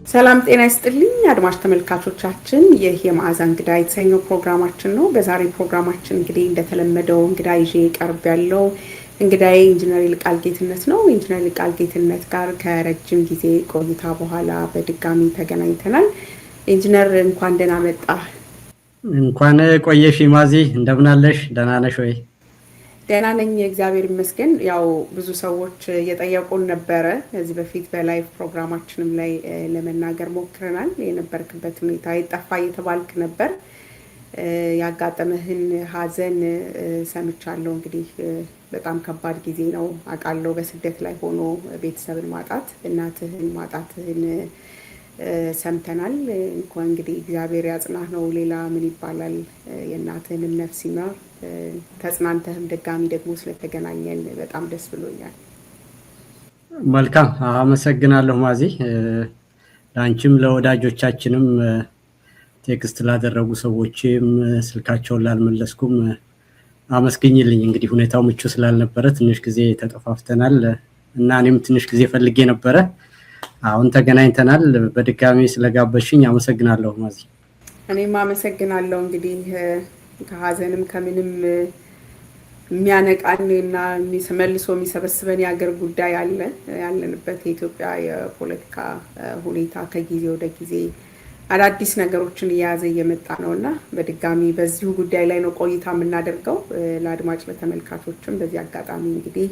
ሰላም ጤና ይስጥልኝ አድማጭ ተመልካቾቻችን ይህ የማዕዛ እንግዳ የተሰኘው ፕሮግራማችን ነው። በዛሬ ፕሮግራማችን እንግዲህ እንደተለመደው እንግዳ ይዤ ቀርብ ያለው እንግዳዬ ኢንጂነር ይልቃል ጌትነት ነው። ኢንጂነር ይልቃል ጌትነት ጋር ከረጅም ጊዜ ቆይታ በኋላ በድጋሚ ተገናኝተናል። ኢንጂነር እንኳን ደህና መጣህ። እንኳን ቆየሽ ማዚ፣ እንደምን አለሽ? ደህና ነሽ ወይ? ደህና ነኝ እግዚአብሔር ይመስገን። ያው ብዙ ሰዎች እየጠየቁን ነበረ ከዚህ በፊት በላይቭ ፕሮግራማችንም ላይ ለመናገር ሞክረናል። የነበርክበት ሁኔታ ይጠፋ እየተባልክ ነበር። ያጋጠመህን ሀዘን ሰምቻለሁ። እንግዲህ በጣም ከባድ ጊዜ ነው አውቃለሁ። በስደት ላይ ሆኖ ቤተሰብን ማጣት፣ እናትህን ማጣትህን ሰምተናል። እንኳን እንግዲህ እግዚአብሔር ያጽናህ ነው። ሌላ ምን ይባላል? የእናትህንም ነፍስ ይማር። ተጽናንተህም ድጋሚ ደግሞ ስለተገናኘን በጣም ደስ ብሎኛል። መልካም አመሰግናለሁ ማዚ። ላንቺም ለወዳጆቻችንም ቴክስት ላደረጉ ሰዎችም ስልካቸውን ላልመለስኩም አመስግኝልኝ። እንግዲህ ሁኔታው ምቹ ስላልነበረ ትንሽ ጊዜ ተጠፋፍተናል እና እኔም ትንሽ ጊዜ ፈልጌ ነበረ። አሁን ተገናኝተናል። በድጋሚ ስለጋበሽኝ አመሰግናለሁ ማዚ። እኔም አመሰግናለሁ። እንግዲህ ከሀዘንም ከምንም የሚያነቃንና መልሶ የሚሰበስበን የሀገር ጉዳይ አለ። ያለንበት የኢትዮጵያ የፖለቲካ ሁኔታ ከጊዜ ወደ ጊዜ አዳዲስ ነገሮችን እየያዘ እየመጣ ነውና በድጋሚ በዚሁ ጉዳይ ላይ ነው ቆይታ የምናደርገው። ለአድማጭ ለተመልካቾችም በዚህ አጋጣሚ እንግዲህ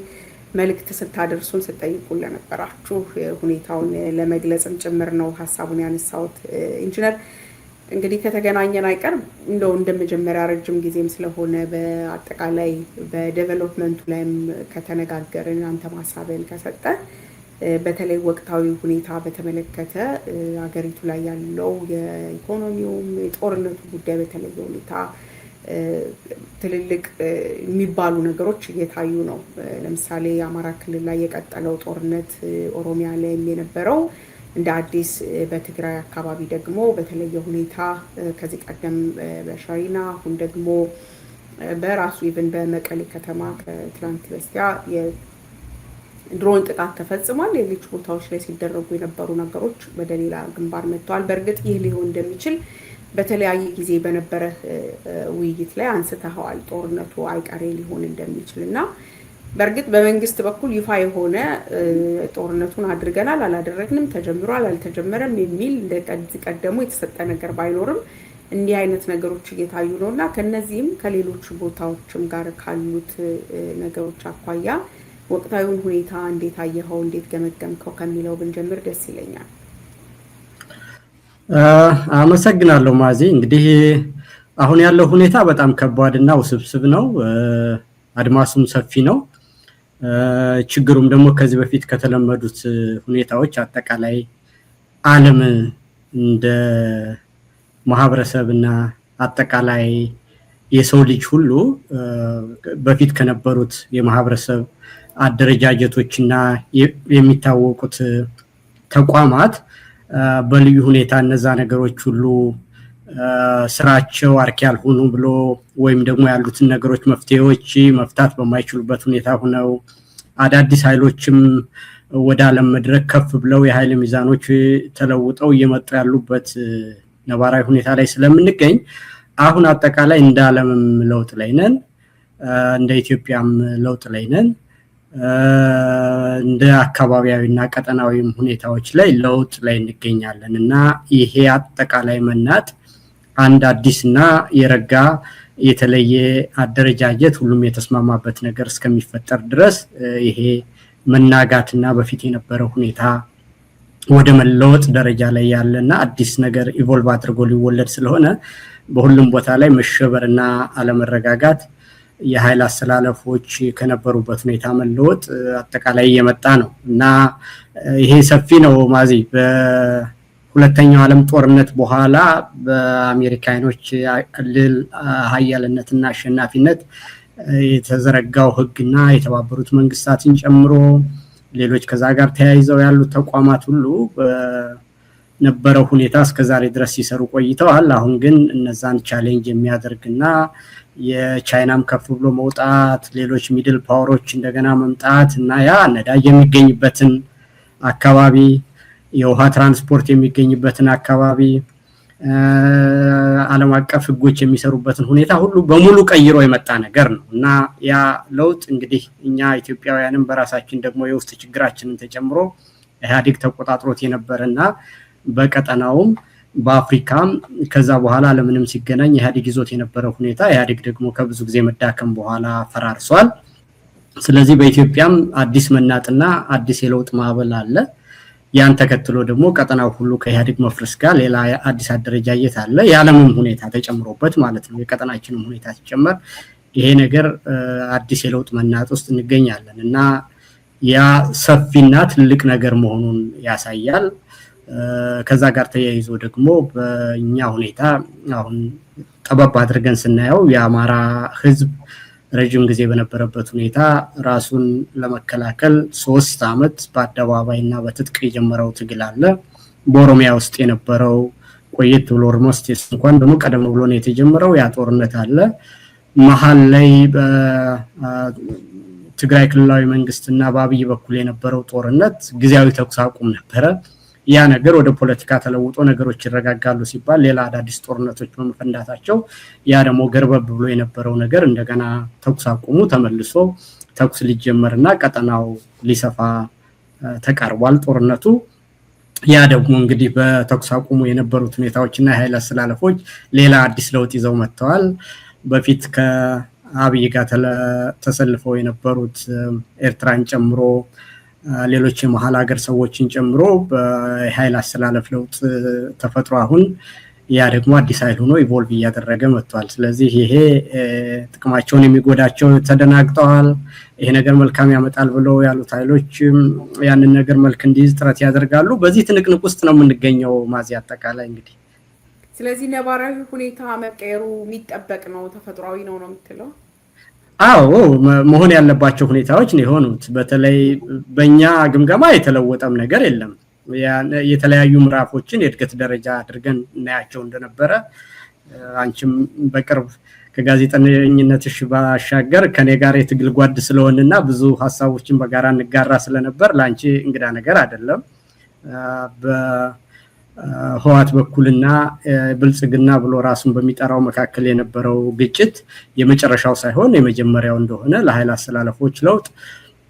መልእክት ስታደርሱን ስጠይቁን ለነበራችሁ ሁኔታውን ለመግለጽም ጭምር ነው ሀሳቡን ያነሳሁት። ኢንጂነር እንግዲህ ከተገናኘን አይቀር እንደው እንደመጀመሪያ ረጅም ጊዜም ስለሆነ በአጠቃላይ በዴቨሎፕመንቱ ላይም ከተነጋገርን አንተ ማሳበን ከሰጠ በተለይ ወቅታዊ ሁኔታ በተመለከተ ሀገሪቱ ላይ ያለው የኢኮኖሚውም የጦርነቱ ጉዳይ በተለየ ሁኔታ ትልልቅ የሚባሉ ነገሮች እየታዩ ነው። ለምሳሌ የአማራ ክልል ላይ የቀጠለው ጦርነት፣ ኦሮሚያ ላይ የነበረው እንደ አዲስ፣ በትግራይ አካባቢ ደግሞ በተለየ ሁኔታ ከዚህ ቀደም በሻይና አሁን ደግሞ በራሱ ኢቭን በመቀሌ ከተማ ከትላንት በስቲያ የድሮን ጥቃት ተፈጽሟል። ሌሎች ቦታዎች ላይ ሲደረጉ የነበሩ ነገሮች ወደ ሌላ ግንባር መጥተዋል። በእርግጥ ይህ ሊሆን እንደሚችል በተለያየ ጊዜ በነበረ ውይይት ላይ አንስተዋል። ጦርነቱ አይቀሬ ሊሆን እንደሚችል እና በእርግጥ በመንግስት በኩል ይፋ የሆነ ጦርነቱን አድርገናል አላደረግንም፣ ተጀምሯል አልተጀመረም የሚል እንደዚህ ቀደሙ የተሰጠ ነገር ባይኖርም እንዲህ አይነት ነገሮች እየታዩ ነውና ከነዚህም ከሌሎች ቦታዎችም ጋር ካሉት ነገሮች አኳያ ወቅታዊውን ሁኔታ እንዴት አየኸው፣ እንዴት ገመገምከው ከሚለው ብንጀምር ደስ ይለኛል። አመሰግናለሁ ማዚ። እንግዲህ አሁን ያለው ሁኔታ በጣም ከባድና ውስብስብ ነው። አድማሱም ሰፊ ነው። ችግሩም ደግሞ ከዚህ በፊት ከተለመዱት ሁኔታዎች አጠቃላይ ዓለም እንደ ማህበረሰብና አጠቃላይ የሰው ልጅ ሁሉ በፊት ከነበሩት የማህበረሰብ አደረጃጀቶችና የሚታወቁት ተቋማት በልዩ ሁኔታ እነዛ ነገሮች ሁሉ ስራቸው አርኪ ያልሆኑ ብሎ ወይም ደግሞ ያሉትን ነገሮች መፍትሄዎች መፍታት በማይችሉበት ሁኔታ ሆነው አዳዲስ ኃይሎችም ወደ ዓለም መድረክ ከፍ ብለው የኃይል ሚዛኖች ተለውጠው እየመጡ ያሉበት ነባራዊ ሁኔታ ላይ ስለምንገኝ አሁን አጠቃላይ እንደ ዓለምም ለውጥ ላይ ነን፣ እንደ ኢትዮጵያም ለውጥ ላይ ነን፣ እንደ አካባቢያዊና ቀጠናዊም ሁኔታዎች ላይ ለውጥ ላይ እንገኛለን እና ይሄ አጠቃላይ መናጥ አንድ አዲስና የረጋ የተለየ አደረጃጀት ሁሉም የተስማማበት ነገር እስከሚፈጠር ድረስ ይሄ መናጋትና በፊት የነበረው ሁኔታ ወደ መለወጥ ደረጃ ላይ ያለና አዲስ ነገር ኢቮልቭ አድርጎ ሊወለድ ስለሆነ በሁሉም ቦታ ላይ መሸበርና አለመረጋጋት፣ የኃይል አስተላለፎች ከነበሩበት ሁኔታ መለወጥ አጠቃላይ እየመጣ ነው እና ይሄ ሰፊ ነው ማዚ። በሁለተኛው ዓለም ጦርነት በኋላ በአሜሪካኖች ልዕል ኃያልነትና አሸናፊነት የተዘረጋው ህግና የተባበሩት መንግስታትን ጨምሮ ሌሎች ከዛ ጋር ተያይዘው ያሉት ተቋማት ሁሉ ነበረው ሁኔታ እስከዛሬ ድረስ ሲሰሩ ቆይተዋል። አሁን ግን እነዛን ቻሌንጅ የሚያደርግና የቻይናም ከፍ ብሎ መውጣት፣ ሌሎች ሚድል ፓወሮች እንደገና መምጣት እና ያ ነዳጅ የሚገኝበትን አካባቢ የውሃ ትራንስፖርት የሚገኝበትን አካባቢ ዓለም አቀፍ ህጎች የሚሰሩበትን ሁኔታ ሁሉ በሙሉ ቀይሮ የመጣ ነገር ነው እና ያ ለውጥ እንግዲህ እኛ ኢትዮጵያውያንም በራሳችን ደግሞ የውስጥ ችግራችንን ተጨምሮ ኢህአዴግ ተቆጣጥሮት የነበረና በቀጠናውም በአፍሪካም ከዛ በኋላ ለምንም ሲገናኝ ኢህአዴግ ይዞት የነበረው ሁኔታ ኢህአዴግ ደግሞ ከብዙ ጊዜ መዳከም በኋላ ፈራርሷል። ስለዚህ በኢትዮጵያም አዲስ መናጥና አዲስ የለውጥ ማዕበል አለ። ያን ተከትሎ ደግሞ ቀጠናው ሁሉ ከኢህአዴግ መፍረስ ጋር ሌላ አዲስ አደረጃጀት አለ። የዓለምም ሁኔታ ተጨምሮበት ማለት ነው። የቀጠናችንም ሁኔታ ሲጨመር ይሄ ነገር አዲስ የለውጥ መናጥ ውስጥ እንገኛለን እና ያ ሰፊና ትልቅ ነገር መሆኑን ያሳያል። ከዛ ጋር ተያይዞ ደግሞ በእኛ ሁኔታ አሁን ጠበብ አድርገን ስናየው የአማራ ህዝብ ረጅም ጊዜ በነበረበት ሁኔታ ራሱን ለመከላከል 3 አመት በአደባባይና በትጥቅ የጀመረው ትግል አለ። በኦሮሚያ ውስጥ የነበረው ቆየት ብሎ ኦልሞስት እንኳን ደግሞ ቀደም ብሎ ነው የተጀመረው ያ ጦርነት አለ። መሀል ላይ በትግራይ ክልላዊ መንግስትና በአብይ በኩል የነበረው ጦርነት ጊዜያዊ ተኩስ አቁም ነበረ። ያ ነገር ወደ ፖለቲካ ተለውጦ ነገሮች ይረጋጋሉ ሲባል ሌላ አዳዲስ ጦርነቶች በመፈንዳታቸው ያ ደግሞ ገርበብ ብሎ የነበረው ነገር እንደገና ተኩስ አቁሙ ተመልሶ ተኩስ ሊጀመርና ቀጠናው ሊሰፋ ተቃርቧል ጦርነቱ። ያ ደግሞ እንግዲህ በተኩስ አቁሙ የነበሩት ሁኔታዎችና የኃይል አስተላለፎች ሌላ አዲስ ለውጥ ይዘው መጥተዋል። በፊት ከአብይ ጋር ተሰልፈው የነበሩት ኤርትራን ጨምሮ ሌሎች የመሃል ሀገር ሰዎችን ጨምሮ በኃይል አስተላለፍ ለውጥ ተፈጥሮ አሁን ያ ደግሞ አዲስ ኃይል ሆኖ ኢቮልቭ እያደረገ መጥቷል። ስለዚህ ይሄ ጥቅማቸውን የሚጎዳቸው ተደናግጠዋል። ይሄ ነገር መልካም ያመጣል ብለው ያሉት ኃይሎች ያንን ነገር መልክ እንዲይዝ ጥረት ያደርጋሉ። በዚህ ትንቅንቅ ውስጥ ነው የምንገኘው ማዚ አጠቃላይ እንግዲህ። ስለዚህ ነባራዊ ሁኔታ መቀየሩ የሚጠበቅ ነው፣ ተፈጥሯዊ ነው የምትለው? አዎ መሆን ያለባቸው ሁኔታዎች ነው የሆኑት። በተለይ በእኛ ግምገማ የተለወጠም ነገር የለም። የተለያዩ ምዕራፎችን የእድገት ደረጃ አድርገን እናያቸው እንደነበረ አንቺም በቅርብ ከጋዜጠኝነትሽ ባሻገር ከኔ ጋር የትግል ጓድ ስለሆነና ብዙ ሐሳቦችን በጋራ እንጋራ ስለነበር ላንቺ እንግዳ ነገር አይደለም። በህዋት በኩልና ብልጽግና ብሎ ራሱን በሚጠራው መካከል የነበረው ግጭት የመጨረሻው ሳይሆን የመጀመሪያው እንደሆነ ለኃይል አስተላለፎች ለውጥ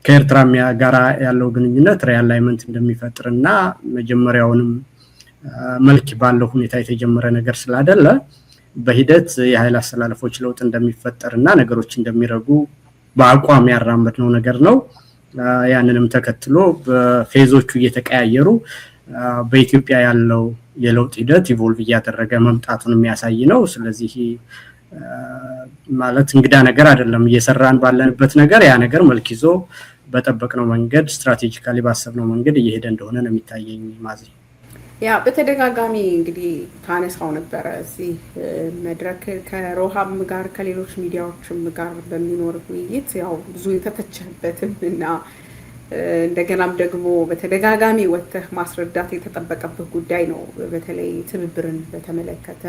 ከኤርትራ ጋራ ያለው ግንኙነት ሪአላይመንት እንደሚፈጥርና መጀመሪያውንም መልክ ባለው ሁኔታ የተጀመረ ነገር ስላደለ በሂደት የኃይል አስተላለፎች ለውጥ እንደሚፈጠርና ነገሮች እንደሚረጉ በአቋም ያራመድነው ነገር ነው። ያንንም ተከትሎ በፌዞቹ እየተቀያየሩ በኢትዮጵያ ያለው የለውጥ ሂደት ኢቮልቭ እያደረገ መምጣቱን የሚያሳይ ነው። ስለዚህ ማለት እንግዳ ነገር አይደለም። እየሰራን ባለንበት ነገር ያ ነገር መልክ ይዞ በጠበቅነው መንገድ ስትራቴጂካሊ ባሰብነው መንገድ እየሄደ እንደሆነ ነው የሚታየኝ ማዚ። ያ በተደጋጋሚ እንግዲህ ታነሳው ነበረ እዚህ መድረክ ከሮሃም ጋር ከሌሎች ሚዲያዎችም ጋር በሚኖር ውይይት ያው ብዙ የተተቸበትም እና እንደገናም ደግሞ በተደጋጋሚ ወጥተህ ማስረዳት የተጠበቀበት ጉዳይ ነው። በተለይ ትብብርን በተመለከተ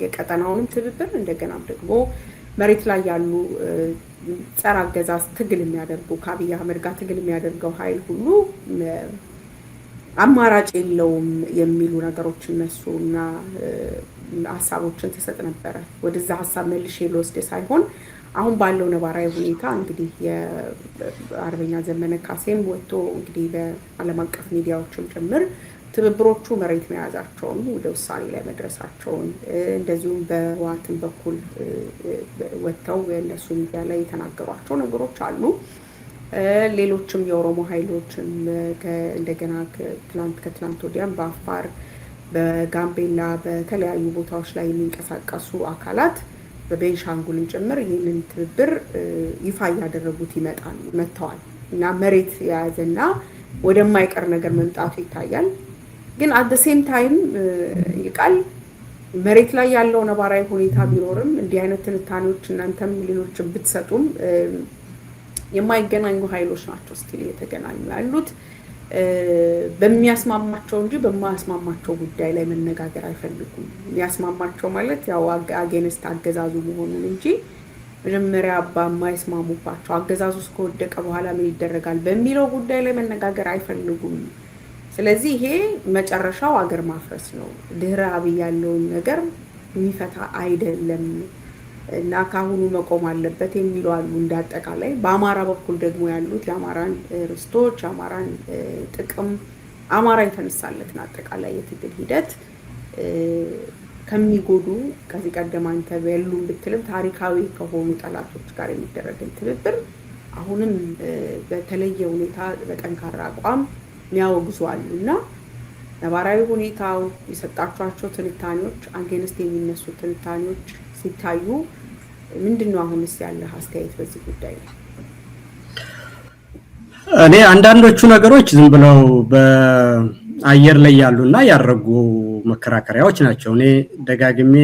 የቀጠናውንም ትብብር እንደገናም ደግሞ መሬት ላይ ያሉ ጸረ አገዛዝ ትግል የሚያደርጉ ከአብይ አህመድ ጋር ትግል የሚያደርገው ኃይል ሁሉ አማራጭ የለውም የሚሉ ነገሮች እነሱና ሀሳቦችን ተሰጥ ነበረ። ወደዛ ሀሳብ መልሼ ልወስድ ሳይሆን አሁን ባለው ነባራዊ ሁኔታ እንግዲህ የአርበኛ ዘመነ ካሴም ወጥቶ እንግዲህ በዓለም አቀፍ ሚዲያዎችም ጭምር ትብብሮቹ መሬት መያዛቸውን ወደ ውሳኔ ላይ መድረሳቸውን እንደዚሁም በህወሓትም በኩል ወጥተው የእነሱ ሚዲያ ላይ የተናገሯቸው ነገሮች አሉ። ሌሎችም የኦሮሞ ኃይሎችም እንደገና ከትላንት ወዲያም በአፋር በጋምቤላ በተለያዩ ቦታዎች ላይ የሚንቀሳቀሱ አካላት በቤንሻንጉልም ጭምር ይህንን ትብብር ይፋ እያደረጉት መጥተዋል እና መሬት የያዘና ወደማይቀር ነገር መምጣቱ ይታያል። ግን አት ዘ ሴም ታይም ይቃል መሬት ላይ ያለው ነባራዊ ሁኔታ ቢኖርም እንዲህ አይነት ትንታኔዎች እናንተም ሌሎችም ብትሰጡም የማይገናኙ ኃይሎች ናቸው ስቲል እየተገናኙ ያሉት። በሚያስማማቸው እንጂ በማያስማማቸው ጉዳይ ላይ መነጋገር አይፈልጉም። የሚያስማማቸው ማለት ያው አጌንስት አገዛዙ መሆኑን እንጂ መጀመሪያ በማይስማሙባቸው አገዛዙ እስከወደቀ በኋላ ምን ይደረጋል በሚለው ጉዳይ ላይ መነጋገር አይፈልጉም። ስለዚህ ይሄ መጨረሻው አገር ማፍረስ ነው። ድህረ አብይ ያለውን ነገር የሚፈታ አይደለም እና ካሁኑ መቆም አለበት የሚሉ አሉ። እንዳጠቃላይ በአማራ በኩል ደግሞ ያሉት የአማራን ርስቶች፣ የአማራን ጥቅም፣ አማራ የተነሳለትን አጠቃላይ የትግል ሂደት ከሚጎዱ ከዚህ ቀደም አንተ በሉም ብትልም ታሪካዊ ከሆኑ ጠላቶች ጋር የሚደረግን ትብብር አሁንም በተለየ ሁኔታ በጠንካራ አቋም የሚያወግዙ አሉና ነባራዊ ሁኔታው የሰጣቸው ትንታኔዎች አገንስት የሚነሱ ትንታኔዎች ሲታዩ ምንድነው አሁንስ ያለ አስተያየት በዚህ ጉዳይ ላይ? እኔ አንዳንዶቹ ነገሮች ዝም ብለው በአየር ላይ ያሉና ያረጉ መከራከሪያዎች ናቸው። እኔ ደጋግሜ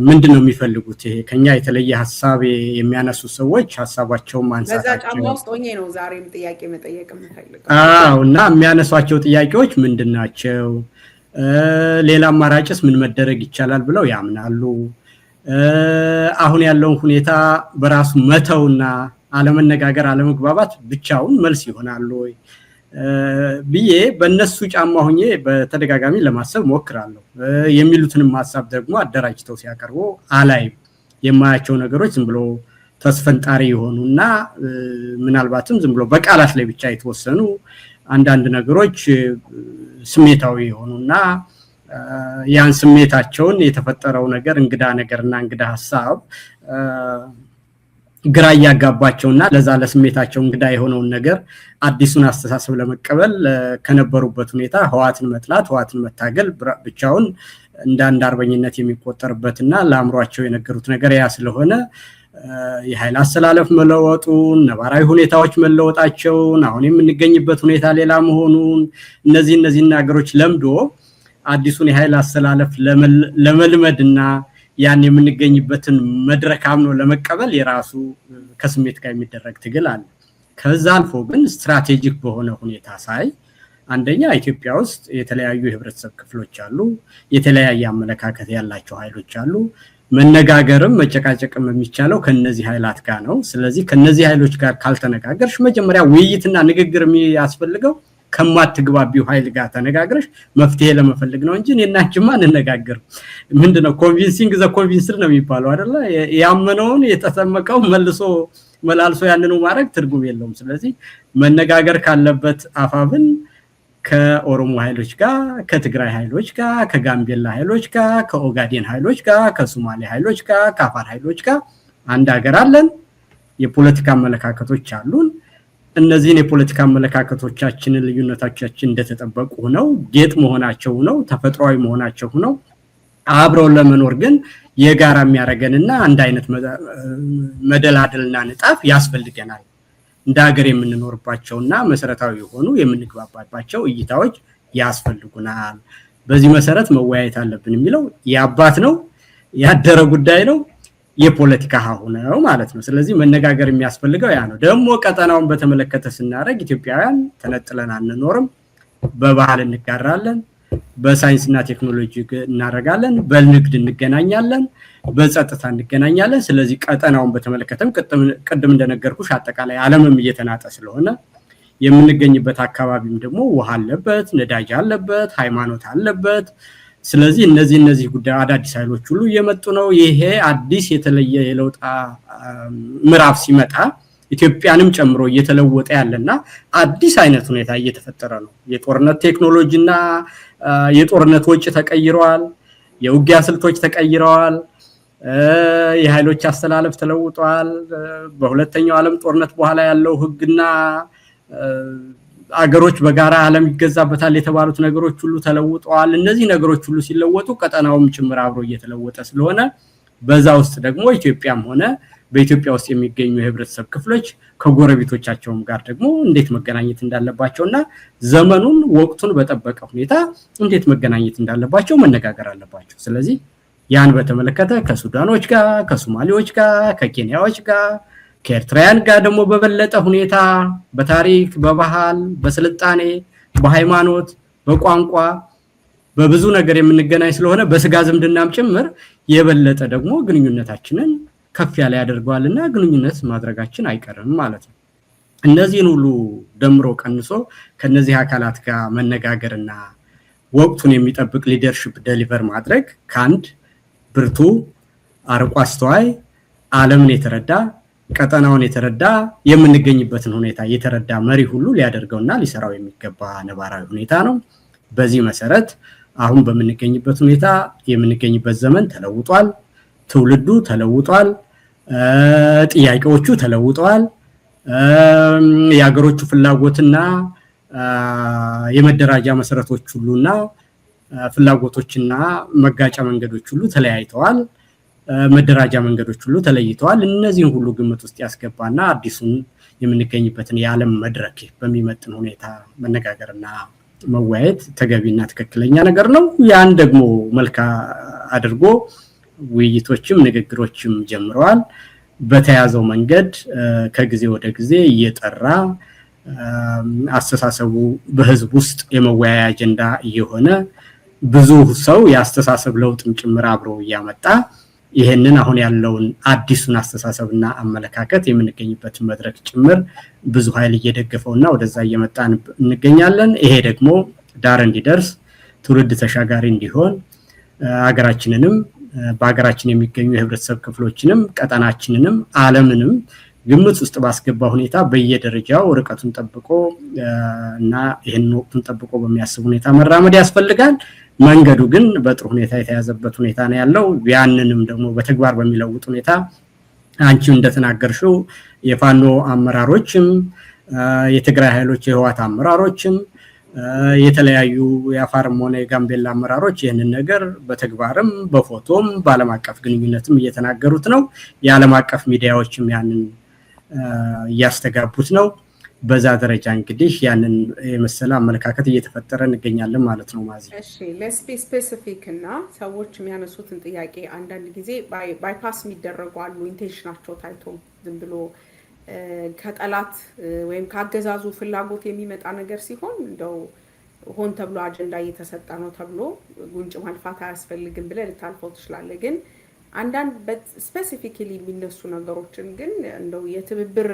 ምንድነው የሚፈልጉት ይሄ ከኛ የተለየ ሐሳብ የሚያነሱ ሰዎች ሐሳባቸውን ማንሳታቸው በዛ ጫማ ውስጥ ሆኜ ነው ዛሬም ጥያቄ መጠየቅ የምፈልገው። እና የሚያነሷቸው ጥያቄዎች ምንድናቸው? ሌላ አማራጭስ ምን መደረግ ይቻላል ብለው ያምናሉ? አሁን ያለውን ሁኔታ በራሱ መተውና አለመነጋገር አለመግባባት ብቻውን መልስ ይሆናል ወይ ብዬ በእነሱ ጫማ ሆኜ በተደጋጋሚ ለማሰብ ሞክራለሁ። የሚሉትንም ሐሳብ ደግሞ አደራጅተው ሲያቀርቡ አላይም። የማያቸው ነገሮች ዝም ብሎ ተስፈንጣሪ የሆኑና ምናልባትም ዝም ብሎ በቃላት ላይ ብቻ የተወሰኑ አንዳንድ ነገሮች ስሜታዊ የሆኑና ያን ስሜታቸውን የተፈጠረው ነገር እንግዳ ነገርና እንግዳ ሐሳብ ግራ ያጋባቸውና ለዛ ለስሜታቸው እንግዳ የሆነውን ነገር አዲሱን አስተሳሰብ ለመቀበል ከነበሩበት ሁኔታ ህዋትን መጥላት ህዋትን መታገል ብቻውን እንደ አንድ አርበኝነት የሚቆጠርበትና ለአምሯቸው የነገሩት ነገር ያ ስለሆነ የኃይል አስተላለፍ መለወጡን ነባራዊ ሁኔታዎች መለወጣቸውን አሁን የምንገኝበት ሁኔታ ሌላ መሆኑን እነዚህ ነገሮች ለምዶ አዲሱን የኃይል አስተላለፍ ለመልመድና ያን የምንገኝበትን መድረክ አምኖ ለመቀበል የራሱ ከስሜት ጋር የሚደረግ ትግል አለ። ከዛ አልፎ ግን ስትራቴጂክ በሆነ ሁኔታ ሳይ አንደኛ ኢትዮጵያ ውስጥ የተለያዩ የህብረተሰብ ክፍሎች አሉ፣ የተለያየ አመለካከት ያላቸው ኃይሎች አሉ። መነጋገርም መጨቃጨቅም የሚቻለው ከነዚህ ኃይላት ጋር ነው። ስለዚህ ከነዚህ ኃይሎች ጋር ካልተነጋገርሽ መጀመሪያ ውይይትና ንግግር የሚያስፈልገው ከማትግባቢው ኃይል ጋር ተነጋግረሽ መፍትሄ ለመፈለግ ነው እንጂ እኔና አንቺማ እንነጋገር ምንድነው ኮንቪንሲንግ ዘ ኮንቪንስድ ነው የሚባለው አይደለ? ያመነውን የተሰመቀው መላልሶ ያንኑ ማድረግ ትርጉም የለውም። ስለዚህ መነጋገር ካለበት አፋብን ከኦሮሞ ኃይሎች ጋር፣ ከትግራይ ኃይሎች ጋር፣ ከጋምቤላ ኃይሎች ጋር፣ ከኦጋዴን ኃይሎች ጋር፣ ከሶማሌ ኃይሎች ጋር፣ ከአፋር ኃይሎች ጋር አንድ ሀገር አለን። የፖለቲካ አመለካከቶች አሉን። እነዚህን የፖለቲካ አመለካከቶቻችንን ልዩነቶቻችን እንደተጠበቁ ነው ጌጥ መሆናቸው ነው ተፈጥሯዊ መሆናቸው ነው አብረው ለመኖር ግን የጋራ የሚያረጋግጥና አንድ አይነት መደላደልና ንጣፍ ያስፈልገናል። እንደ ሀገር የምንኖርባቸውና መሰረታዊ የሆኑ የምንግባባባቸው እይታዎች ያስፈልጉናል። በዚህ መሰረት መወያየት አለብን የሚለው ያባት ነው ያደረ ጉዳይ ነው የፖለቲካ ሀሁ ነው ማለት ነው። ስለዚህ መነጋገር የሚያስፈልገው ያ ነው። ደግሞ ቀጠናውን በተመለከተ ስናረግ ኢትዮጵያውያን ተነጥለን አንኖርም። በባህል እንጋራለን፣ በሳይንስና ቴክኖሎጂ እናረጋለን፣ በንግድ እንገናኛለን፣ በጸጥታ እንገናኛለን። ስለዚህ ቀጠናውን በተመለከተም ቅድም እንደነገርኩሽ አጠቃላይ ዓለምም እየተናጠ ስለሆነ የምንገኝበት አካባቢም ደግሞ ውሃ አለበት፣ ነዳጅ አለበት፣ ሃይማኖት አለበት። ስለዚህ እነዚህ ጉዳይ አዳዲስ ኃይሎች ሁሉ እየመጡ ነው። ይሄ አዲስ የተለየ የለውጥ ምዕራፍ ሲመጣ ኢትዮጵያንም ጨምሮ እየተለወጠ ያለና አዲስ አይነት ሁኔታ እየተፈጠረ ነው። የጦርነት ቴክኖሎጂና የጦርነት ወጪ ተቀይረዋል። የውጊያ ስልቶች ተቀይረዋል። የኃይሎች አስተላለፍ ተለውጧል። በሁለተኛው ዓለም ጦርነት በኋላ ያለው ህግና አገሮች በጋራ ዓለም ይገዛበታል የተባሉት ነገሮች ሁሉ ተለውጠዋል። እነዚህ ነገሮች ሁሉ ሲለወጡ ቀጠናውም ጭምር አብሮ እየተለወጠ ስለሆነ በዛ ውስጥ ደግሞ ኢትዮጵያም ሆነ በኢትዮጵያ ውስጥ የሚገኙ የህብረተሰብ ክፍሎች ከጎረቤቶቻቸውም ጋር ደግሞ እንዴት መገናኘት እንዳለባቸውና ዘመኑን ወቅቱን በጠበቀ ሁኔታ እንዴት መገናኘት እንዳለባቸው መነጋገር አለባቸው። ስለዚህ ያን በተመለከተ ከሱዳኖች ጋር፣ ከሶማሌዎች ጋር፣ ከኬንያዎች ጋር፣ ከኤርትራውያን ጋር ደግሞ በበለጠ ሁኔታ በታሪክ፣ በባህል፣ በስልጣኔ፣ በሃይማኖት፣ በቋንቋ በብዙ ነገር የምንገናኝ ስለሆነ በስጋ ዝምድናም ጭምር የበለጠ ደግሞ ግንኙነታችንን ከፍ ያለ ያደርገዋልና ግንኙነት ማድረጋችን አይቀርም ማለት ነው። እነዚህን ሁሉ ደምሮ ቀንሶ ከነዚህ አካላት ጋር መነጋገርና ወቅቱን የሚጠብቅ ሊደርሺፕ ዴሊቨር ማድረግ ካንድ ብርቱ አርቆ አስተዋይ ዓለምን የተረዳ ቀጠናውን የተረዳ የምንገኝበትን ሁኔታ የተረዳ መሪ ሁሉ ሊያደርገውና ሊሰራው የሚገባ ነባራዊ ሁኔታ ነው። በዚህ መሰረት አሁን በምንገኝበት ሁኔታ የምንገኝበት ዘመን ተለውጧል፣ ትውልዱ ተለውጧል፣ ጥያቄዎቹ ተለውጠዋል፣ የሀገሮቹ ፍላጎትና የመደራጃ መሰረቶች ሁሉና ፍላጎቶችና መጋጫ መንገዶች ሁሉ ተለያይተዋል፣ መደራጃ መንገዶች ሁሉ ተለይተዋል። እነዚህን ሁሉ ግምት ውስጥ ያስገባና አዲሱን የምንገኝበትን የዓለም መድረክ በሚመጥን ሁኔታ መነጋገርና መወያየት ተገቢና ትክክለኛ ነገር ነው። ያን ደግሞ መልካ አድርጎ ውይይቶችም ንግግሮችም ጀምረዋል። በተያዘው መንገድ ከጊዜ ወደ ጊዜ እየጠራ አስተሳሰቡ በህዝብ ውስጥ የመወያያ አጀንዳ እየሆነ ብዙ ሰው ያስተሳሰብ ለውጥም ጭምር አብሮ ያመጣ ይሄንን አሁን ያለውን አዲሱን አስተሳሰብና አመለካከት የምንገኝበት መድረክ ጭምር ብዙ ኃይል እየደገፈውና ወደዛ እየመጣን እንገኛለን። ይሄ ደግሞ ዳር እንዲደርስ ትውልድ ተሻጋሪ እንዲሆን ሀገራችንንም በሀገራችን የሚገኙ የህብረተሰብ ክፍሎችንም ቀጠናችንንም ዓለምንም ግምት ውስጥ ባስገባ ሁኔታ በየደረጃው ርቀቱን ጠብቆ እና ይሄንን ወቅቱን ጠብቆ በሚያስብ ሁኔታ መራመድ ያስፈልጋል። መንገዱ ግን በጥሩ ሁኔታ የተያዘበት ሁኔታ ነው ያለው። ያንንም ደግሞ በተግባር በሚለውጥ ሁኔታ አንቺው እንደተናገርሽው የፋኖ አመራሮችም የትግራይ ኃይሎች የህዋት አመራሮችም የተለያዩ የአፋርም ሆነ የጋምቤላ አመራሮች ይህንን ነገር በተግባርም በፎቶም በዓለም አቀፍ ግንኙነትም እየተናገሩት ነው። የዓለም አቀፍ ሚዲያዎችም ያንን እያስተጋቡት ነው። በዛ ደረጃ እንግዲህ ያንን የመሰለ አመለካከት እየተፈጠረ እንገኛለን ማለት ነው። ማዚ እሺ ለስ ቢ ስፔሲፊክ እና ሰዎች የሚያነሱትን ጥያቄ አንዳንድ ጊዜ ባይፓስ የሚደረጉ አሉ። ኢንቴንሽናቸው ታይቶ ዝም ብሎ ከጠላት ወይም ካገዛዙ ፍላጎት የሚመጣ ነገር ሲሆን እንደው ሆን ተብሎ አጀንዳ እየተሰጠ ነው ተብሎ ጉንጭ ማልፋት አያስፈልግም ብለህ ልታልፈው ትችላለህ። ግን አንዳንድ ስፔሲፊካሊ የሚነሱ ነገሮችን ግን እንደው የትብብር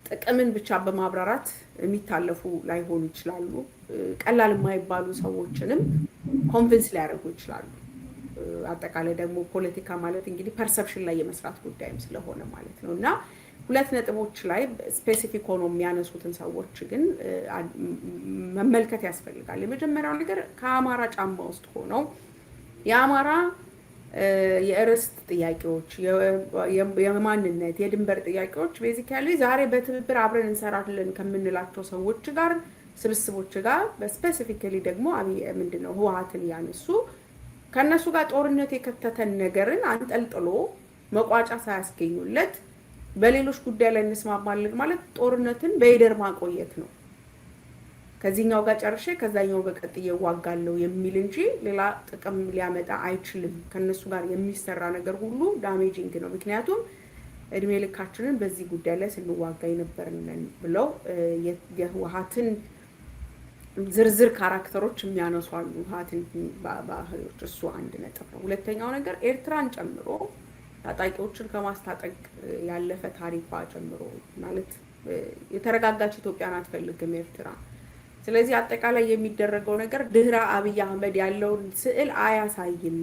ጥቅምን ብቻ በማብራራት የሚታለፉ ላይሆኑ ይችላሉ። ቀላል የማይባሉ ሰዎችንም ኮንቪንስ ሊያደርጉ ይችላሉ። አጠቃላይ ደግሞ ፖለቲካ ማለት እንግዲህ ፐርሰፕሽን ላይ የመስራት ጉዳይም ስለሆነ ማለት ነው እና ሁለት ነጥቦች ላይ ስፔሲፊክ ሆኖ የሚያነሱትን ሰዎች ግን መመልከት ያስፈልጋል። የመጀመሪያው ነገር ከአማራ ጫማ ውስጥ ሆነው የአማራ የእርስት ጥያቄዎች፣ የማንነት፣ የድንበር ጥያቄዎች ቤዚካሊ ዛሬ በትብብር አብረን እንሰራለን ከምንላቸው ሰዎች ጋር ስብስቦች ጋር በስፔሲፊካሊ ደግሞ ምንድነው ህወሓትን ያነሱ ከነሱ ጋር ጦርነት የከተተን ነገርን አንጠልጥሎ መቋጫ ሳያስገኙለት በሌሎች ጉዳይ ላይ እንስማማለን ማለት ጦርነትን በይደር ማቆየት ነው። ከዚህኛው ጋር ጨርሼ ከዛኛው ጋር ቀጥዬ ዋጋለው የሚል እንጂ ሌላ ጥቅም ሊያመጣ አይችልም። ከነሱ ጋር የሚሰራ ነገር ሁሉ ዳሜጂንግ ነው። ምክንያቱም እድሜ ልካችንን በዚህ ጉዳይ ላይ ስንዋጋ የነበርነን ብለው የህወሓትን ዝርዝር ካራክተሮች የሚያነሱ አሉ። ህወሓትን ባህሪዎች እሱ አንድ ነጥብ ነው። ሁለተኛው ነገር ኤርትራን ጨምሮ ታጣቂዎችን ከማስታጠቅ ያለፈ ታሪኳ ጨምሮ ማለት የተረጋጋች ኢትዮጵያን አትፈልግም ኤርትራ። ስለዚህ አጠቃላይ የሚደረገው ነገር ድህረ አብይ አህመድ ያለውን ስዕል አያሳይም።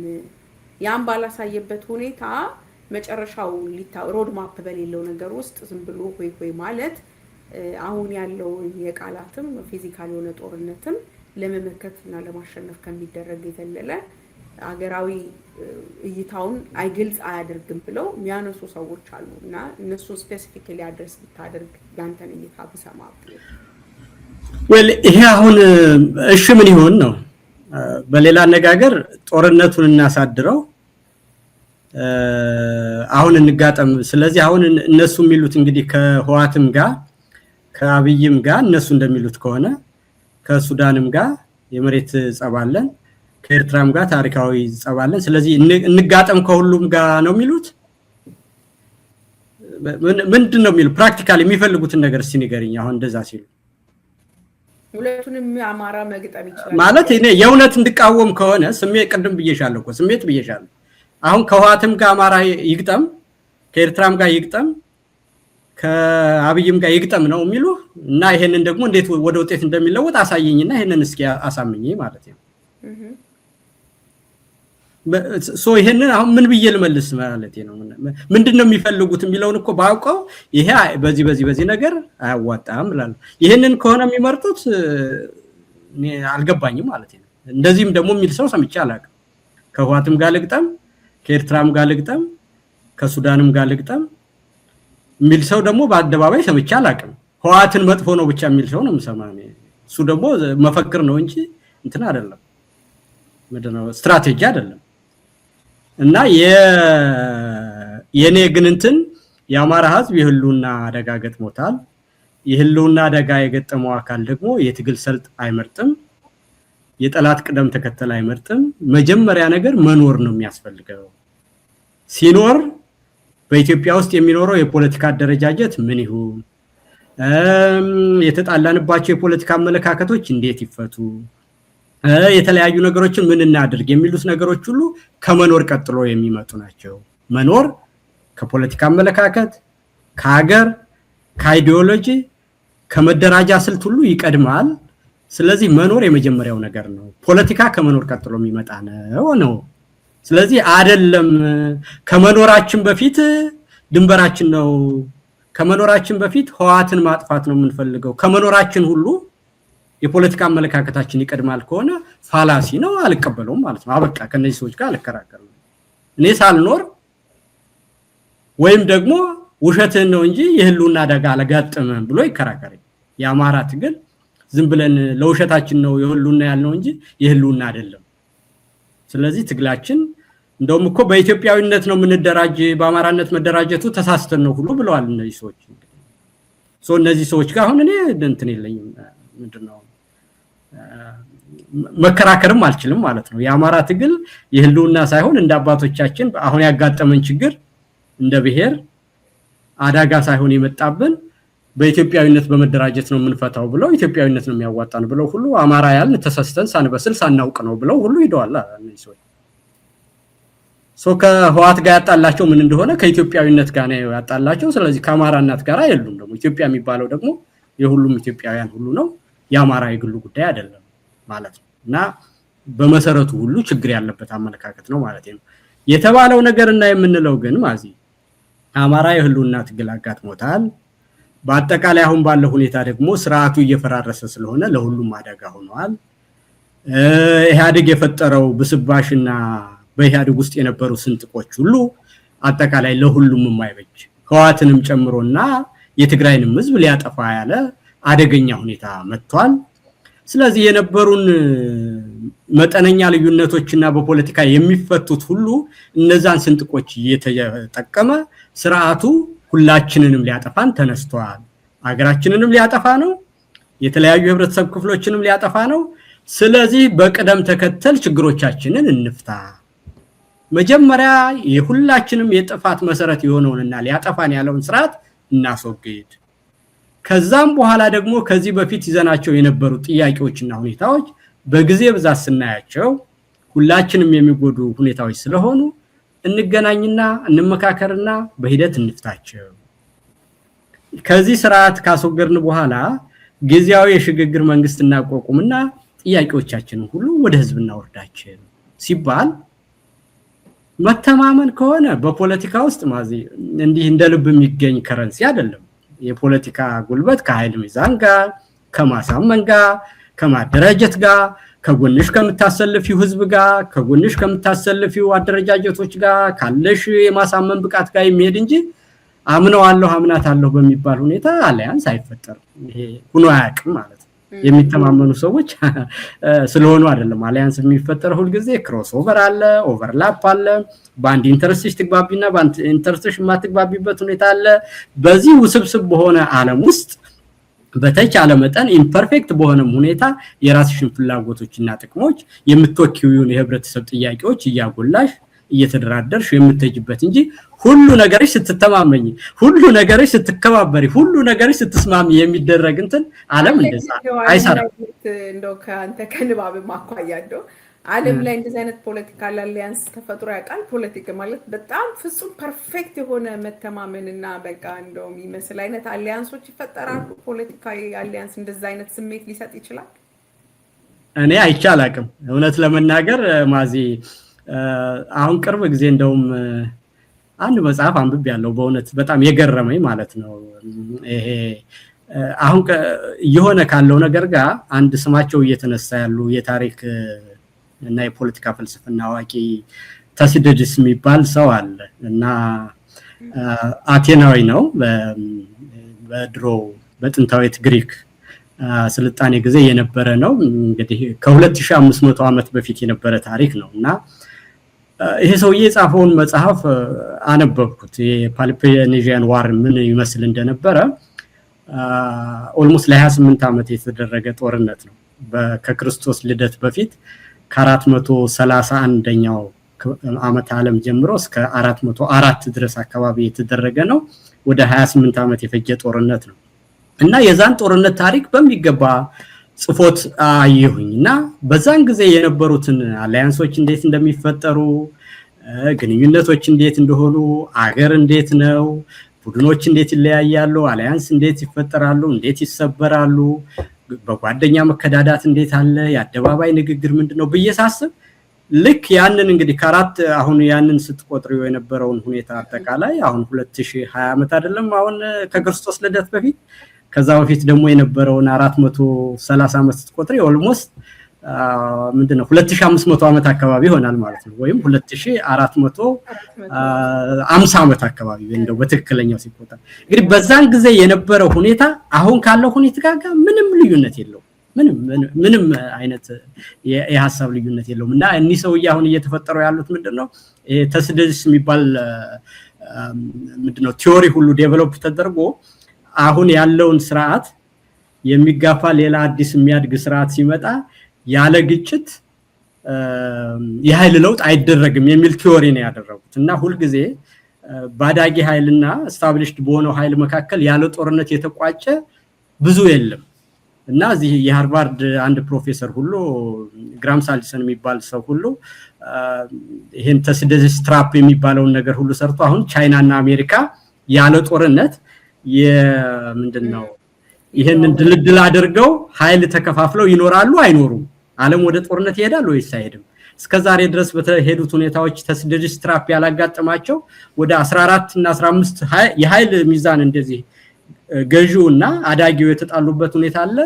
ያን ባላሳየበት ሁኔታ መጨረሻው ሮድ ማፕ በሌለው ነገር ውስጥ ዝም ብሎ ሆይ ማለት አሁን ያለው የቃላትም ፊዚካል የሆነ ጦርነትም ለመመከትና ለማሸነፍ ከሚደረግ የተለለ አገራዊ እይታውን አይግልጽ አያደርግም ብለው የሚያነሱ ሰዎች አሉ እና እነሱ ስፔሲፊካሊ አድሬስ ብታደርግ ያንተን እይታ ብሰማ። ወል ይሄ አሁን እሺ ምን ይሆን ነው? በሌላ አነጋገር ጦርነቱን እናሳድረው አሁን እንጋጠም። ስለዚህ አሁን እነሱ የሚሉት እንግዲህ ከህወሓትም ጋር ከአብይም ጋር እነሱ እንደሚሉት ከሆነ ከሱዳንም ጋር የመሬት ጸባለን ከኤርትራም ጋር ታሪካዊ ጸባለን። ስለዚህ እንጋጠም ከሁሉም ጋር ነው የሚሉት። ምንድነው የሚሉ ፕራክቲካሊ የሚፈልጉትን ነገር እስቲ ንገሪኝ። አሁን እንደዛ ሲሉ ሁለቱንም አማራ መግጠም ይችላል ማለት እኔ የእውነት እንድቃወም ከሆነ ስሜት ቅድም ብዬሻለሁ እኮ ስሜት ብዬሻለሁ። አሁን ከህወሓትም ጋር አማራ ይግጠም ከኤርትራም ጋር ይግጠም ከአብይም ጋር ይግጠም ነው የሚሉ እና ይሄንን ደግሞ እንዴት ወደ ውጤት እንደሚለወጥ አሳየኝና ይሄንን እስኪ አሳምኝ ማለት ነው። ይሄንን አሁን ምን ብዬ ልመልስ ማለት ነው? ምንድነው የሚፈልጉት የሚለውን እኮ ባውቀው ይሄ በዚህ ነገር አያዋጣም እላለሁ። ይሄንን ከሆነ የሚመርጡት እኔ አልገባኝም ማለት ነው። እንደዚህም ደግሞ የሚል ሰው ሰምቼ አላውቅም። ከህወሓትም ጋር ልግጠም፣ ከኤርትራም ጋር ልግጠም፣ ከሱዳንም ጋር ልግጠም የሚል ሰው ደግሞ በአደባባይ ሰምቼ አላውቅም። ህወሓትን መጥፎ ነው ብቻ የሚል ሰው ነው የምሰማው። እሱ ደግሞ መፈክር ነው እንጂ እንትን አይደለም፣ ምንድነው ስትራቴጂ አይደለም። እና የኔ ግን እንትን የአማራ ህዝብ የህልውና አደጋ ገጥሞታል። የህልውና አደጋ የገጠመው አካል ደግሞ የትግል ሰልጥ አይመርጥም፣ የጠላት ቅደም ተከተል አይመርጥም። መጀመሪያ ነገር መኖር ነው የሚያስፈልገው። ሲኖር በኢትዮጵያ ውስጥ የሚኖረው የፖለቲካ አደረጃጀት ምን ይሁን፣ የተጣላንባቸው የፖለቲካ አመለካከቶች እንዴት ይፈቱ፣ የተለያዩ ነገሮችን ምን እናድርግ የሚሉት ነገሮች ሁሉ ከመኖር ቀጥሎ የሚመጡ ናቸው። መኖር ከፖለቲካ አመለካከት፣ ከሀገር፣ ከአይዲዮሎጂ፣ ከመደራጃ ስልት ሁሉ ይቀድማል። ስለዚህ መኖር የመጀመሪያው ነገር ነው። ፖለቲካ ከመኖር ቀጥሎ የሚመጣ ነው። ስለዚህ አይደለም ከመኖራችን በፊት ድንበራችን ነው፣ ከመኖራችን በፊት ህወሓትን ማጥፋት ነው የምንፈልገው፣ ከመኖራችን ሁሉ የፖለቲካ አመለካከታችን ይቀድማል ከሆነ ፋላሲ ነው፣ አልቀበለውም ማለት ነው። አበቃ። ከነዚህ ሰዎች ጋር አልከራከርም። እኔ ሳልኖር ወይም ደግሞ ውሸትን ነው እንጂ የህልውና አደጋ አላጋጠመም ብሎ ይከራከራል። የአማራ ትግል ዝም ብለን ለውሸታችን ነው የህልውና ያልነው እንጂ የህልውና አይደለም። ስለዚህ ትግላችን እንደውም እኮ በኢትዮጵያዊነት ነው የምንደራጅ፣ በአማራነት መደራጀቱ ተሳስተን ነው ሁሉ ብለዋል እነዚህ ሰዎች። እነዚህ ሰዎች ጋር አሁን እኔ እንትን የለኝም፣ ምንድነው መከራከርም አልችልም ማለት ነው። የአማራ ትግል የህልውና ሳይሆን እንደ አባቶቻችን አሁን ያጋጠመን ችግር እንደ ብሔር አደጋ ሳይሆን የመጣብን በኢትዮጵያዊነት በመደራጀት ነው የምንፈታው ብለው ኢትዮጵያዊነት ነው የሚያዋጣን ብለው ሁሉ አማራ ያልን ተሳስተን ሳንበስል ሳናውቅ ነው ብለው ሁሉ ይደዋል እነዚህ ሰዎች። ከህወሓት ጋር ያጣላቸው ምን እንደሆነ ከኢትዮጵያዊነት ጋር ነው ያጣላቸው። ስለዚህ ከአማራነት ጋር አይደሉም። ደግሞ ኢትዮጵያ የሚባለው ደግሞ የሁሉም ኢትዮጵያውያን ሁሉ ነው፣ የአማራ የግሉ ጉዳይ አይደለም ማለት ነው። እና በመሰረቱ ሁሉ ችግር ያለበት አመለካከት ነው ማለት ነው የተባለው ነገርና የምንለው ግን ማዚ አማራ የህልውና ትግል አጋጥሞታል። በአጠቃላይ አሁን ባለው ሁኔታ ደግሞ ስርዓቱ እየፈራረሰ ስለሆነ ለሁሉም አደጋ ሆኗል። ኢህአዴግ የፈጠረው ብስባሽና በኢህአዴግ ውስጥ የነበሩ ስንጥቆች ሁሉ አጠቃላይ ለሁሉም የማይበጅ ህወሓትንም ጨምሮና የትግራይንም ህዝብ ሊያጠፋ ያለ አደገኛ ሁኔታ መጥቷል። ስለዚህ የነበሩን መጠነኛ ልዩነቶችና በፖለቲካ የሚፈቱት ሁሉ እነዛን ስንጥቆች እየተጠቀመ ስርዓቱ ሁላችንንም ሊያጠፋን ተነስቷል። ሀገራችንንም ሊያጠፋ ነው፣ የተለያዩ ህብረተሰብ ክፍሎችንም ሊያጠፋ ነው። ስለዚህ በቅደም ተከተል ችግሮቻችንን እንፍታ። መጀመሪያ የሁላችንም የጥፋት መሰረት የሆነውንና ሊያጠፋን ያለውን ስርዓት እናስወግድ። ከዛም በኋላ ደግሞ ከዚህ በፊት ይዘናቸው የነበሩ ጥያቄዎችና ሁኔታዎች በጊዜ ብዛት ስናያቸው ሁላችንም የሚጎዱ ሁኔታዎች ስለሆኑ እንገናኝና እንመካከርና በሂደት እንፍታቸው። ከዚህ ስርዓት ካስወገድን በኋላ ጊዜያዊ የሽግግር መንግስት እናቋቁምና ጥያቄዎቻችንን ሁሉ ወደ ህዝብ እናወርዳቸው ሲባል መተማመን ከሆነ በፖለቲካ ውስጥ ማዚ እንዲህ እንደልብ የሚገኝ ከረንሲ አይደለም። የፖለቲካ ጉልበት ከኃይል ሚዛን ጋር፣ ከማሳመን ጋር፣ ከማደራጀት ጋር፣ ከጎንሽ ከምታሰልፊው ህዝብ ጋር፣ ከጎንሽ ከምታሰልፊው አደረጃጀቶች ጋር ካለሽ የማሳመን ብቃት ጋር የሚሄድ እንጂ አምነዋለሁ አምናታለሁ በሚባል ሁኔታ አሊያንስ አይፈጠርም። ይሄ ሆኖ አያውቅም ማለት ነው። የሚተማመኑ ሰዎች ስለሆኑ አይደለም አሊያንስ የሚፈጠረው። ሁሉ ጊዜ ክሮስ ኦቨር አለ፣ ኦቨርላፕ አለ። በአንድ ኢንተረስትሽ ትግባቢና በአንድ ኢንተረስትሽ ማትግባቢበት ሁኔታ አለ። በዚህ ውስብስብ በሆነ ዓለም ውስጥ በተቻለ መጠን ኢምፐርፌክት በሆነም ሁኔታ የራስሽን ፍላጎቶችና ጥቅሞች የምትወክዩን የህብረተሰብ ጥያቄዎች እያጎላሽ እየተደራደርሽ የምትጅበት እንጂ ሁሉ ነገርሽ ስትተማመኝ፣ ሁሉ ነገርሽ ስትከባበሪ፣ ሁሉ ነገርሽ ስትስማሚ የሚደረግ እንትን ዓለም እንደዛ አይሰራም። እንደው ከአንተ ከንባብ ማኳያ እንደው ዓለም ላይ እንደዚህ አይነት ፖለቲካል አሊያንስ ተፈጥሮ ያውቃል? ፖለቲካ ማለት በጣም ፍጹም ፐርፌክት የሆነ መተማመንና በቃ እንደው የሚመስል አይነት አሊያንሶች ይፈጠራሉ። ፖለቲካዊ አሊያንስ እንደዛ አይነት ስሜት ሊሰጥ ይችላል? እኔ አይቼ አላውቅም እውነት ለመናገር ማዚ። አሁን ቅርብ ጊዜ እንደውም አንድ መጽሐፍ አንብቤያለሁ በእውነት በጣም የገረመኝ ማለት ነው። ይሄ አሁን የሆነ ካለው ነገር ጋር አንድ ስማቸው እየተነሳ ያሉ የታሪክ እና የፖለቲካ ፍልስፍና አዋቂ ታሲዲደስ የሚባል ሰው አለ እና አቴናዊ ነው። በድሮ በጥንታዊት ግሪክ ስልጣኔ ጊዜ የነበረ ነው። እንግዲህ ከ2500 ዓመት በፊት የነበረ ታሪክ ነው እና ይሄ ሰውዬ የጻፈውን መጽሐፍ አነበብኩት። የፓልፔኔዥያን ዋር ምን ይመስል እንደነበረ ኦልሞስት ለ28 ዓመት የተደረገ ጦርነት ነው። ከክርስቶስ ልደት በፊት ከ431ኛው ዓመተ ዓለም ጀምሮ እስከ 404 ድረስ አካባቢ የተደረገ ነው። ወደ 28 ዓመት የፈጀ ጦርነት ነው እና የዛን ጦርነት ታሪክ በሚገባ ጽፎት አየሁኝና በዛን ጊዜ የነበሩትን አላያንሶች እንዴት እንደሚፈጠሩ፣ ግንኙነቶች እንዴት እንደሆኑ፣ አገር እንዴት ነው፣ ቡድኖች እንዴት ይለያያሉ፣ አላያንስ እንዴት ይፈጠራሉ፣ እንዴት ይሰበራሉ፣ በጓደኛ መከዳዳት እንዴት አለ፣ የአደባባይ ንግግር ምንድነው በየሳስብ ልክ ያንን እንግዲህ ከአራት አሁን ያንን ስትቆጥሪው የነበረውን ሁኔታ አጠቃላይ አሁን 2020 ዓመት አይደለም አሁን ከክርስቶስ ልደት በፊት ከዛ በፊት ደግሞ የነበረውን 430 ዓመት ስትቆጥሪ ኦልሞስት ምንድነው 2500 ዓመት አካባቢ ይሆናል ማለት ነው። ወይም 2450 ዓመት አካባቢ እንደው በትክክለኛው ሲቆጠር እንግዲህ በዛን ጊዜ የነበረው ሁኔታ አሁን ካለው ሁኔታ ጋር ምንም ልዩነት የለውም። ምንም አይነት የሐሳብ ልዩነት የለውም እና እነዚህ ሰው አሁን እየተፈጠሩ ያሉት ምንድነው ታሲዲደስ የሚባል ምንድነው ቲዮሪ ሁሉ ዴቨሎፕ ተደርጎ አሁን ያለውን ስርዓት የሚጋፋ ሌላ አዲስ የሚያድግ ስርዓት ሲመጣ ያለ ግጭት የኃይል ለውጥ አይደረግም የሚል ቲዮሪ ነው ያደረጉት እና ሁሉ ጊዜ ባዳጊ ኃይልና ስታብሊሽድ በሆነው ኃይል መካከል ያለ ጦርነት የተቋጨ ብዙ የለም እና እዚህ የሃርቫርድ አንድ ፕሮፌሰር ሁሉ ግራም ሳልሰን የሚባል ሰው ሁሉ ይሄን ታሲዲደስ ትራፕ የሚባለውን ነገር ሁሉ ሰርቶ አሁን ቻይና እና አሜሪካ ያለ ጦርነት የምንድነው ይሄንን ድልድል አድርገው ኃይል ተከፋፍለው ይኖራሉ አይኖሩም? ዓለም ወደ ጦርነት ይሄዳል ወይስ አይሄድም? እስከዛሬ ድረስ በተሄዱት ሁኔታዎች ታሲዲደስ ትራፕ ያላጋጠማቸው ወደ 14 እና 15 የኃይል ሚዛን እንደዚህ ገዢውና አዳጊው የተጣሉበት ሁኔታ አለ።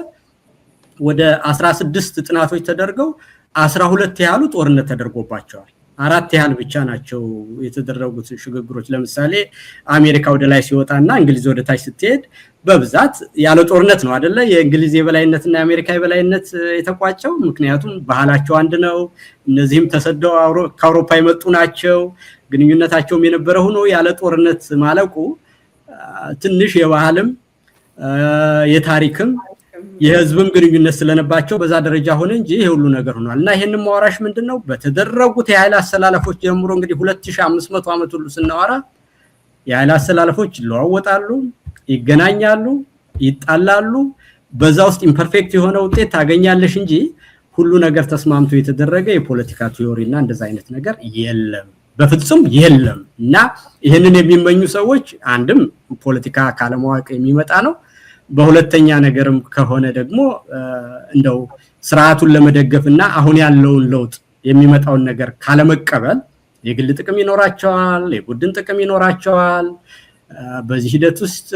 ወደ 16 ጥናቶች ተደርገው 12 ያህሉ ጦርነት ተደርጎባቸዋል። 4 ያህል ብቻ ናቸው የተደረጉት ሽግግሮች። ለምሳሌ አሜሪካ ወደ ላይ ሲወጣና እንግሊዝ ወደ ታች ስትሄድ በብዛት ያለ ጦርነት ነው አይደለ? የእንግሊዝ የበላይነትና የአሜሪካ የበላይነት የተቋጨው ምክንያቱም ባህላቸው አንድ ነው። እነዚህም ተሰደው ከአውሮፓ የመጡ ናቸው። ግንኙነታቸውም የነበረ ሆኖ ያለ ጦርነት ማለቁ ትንሽ የባህልም የታሪክም የህዝብም ግንኙነት ስለነባቸው በዛ ደረጃ ሆነ እንጂ ይሄ ሁሉ ነገር ሆኗል እና ይሄንን ማዋራሽ ምንድነው በተደረጉት የኃይል አሰላለፎች ጀምሮ እንግዲህ 2500 ዓመት ሁሉ ስናወራ የኃይል አሰላለፎች ይለዋወጣሉ፣ ይገናኛሉ፣ ይጣላሉ። በዛ ውስጥ ኢምፐርፌክት የሆነ ውጤት ታገኛለሽ እንጂ ሁሉ ነገር ተስማምቶ የተደረገ የፖለቲካ ቲዮሪና እንደዛ አይነት ነገር የለም፣ በፍጹም የለም። እና ይሄንን የሚመኙ ሰዎች አንድም ፖለቲካ ካለማወቅ የሚመጣ ነው። በሁለተኛ ነገርም ከሆነ ደግሞ እንደው ስርዓቱን ለመደገፍና አሁን ያለውን ለውጥ የሚመጣውን ነገር ካለመቀበል የግል ጥቅም ይኖራቸዋል፣ የቡድን ጥቅም ይኖራቸዋል። በዚህ ሂደት ውስጥ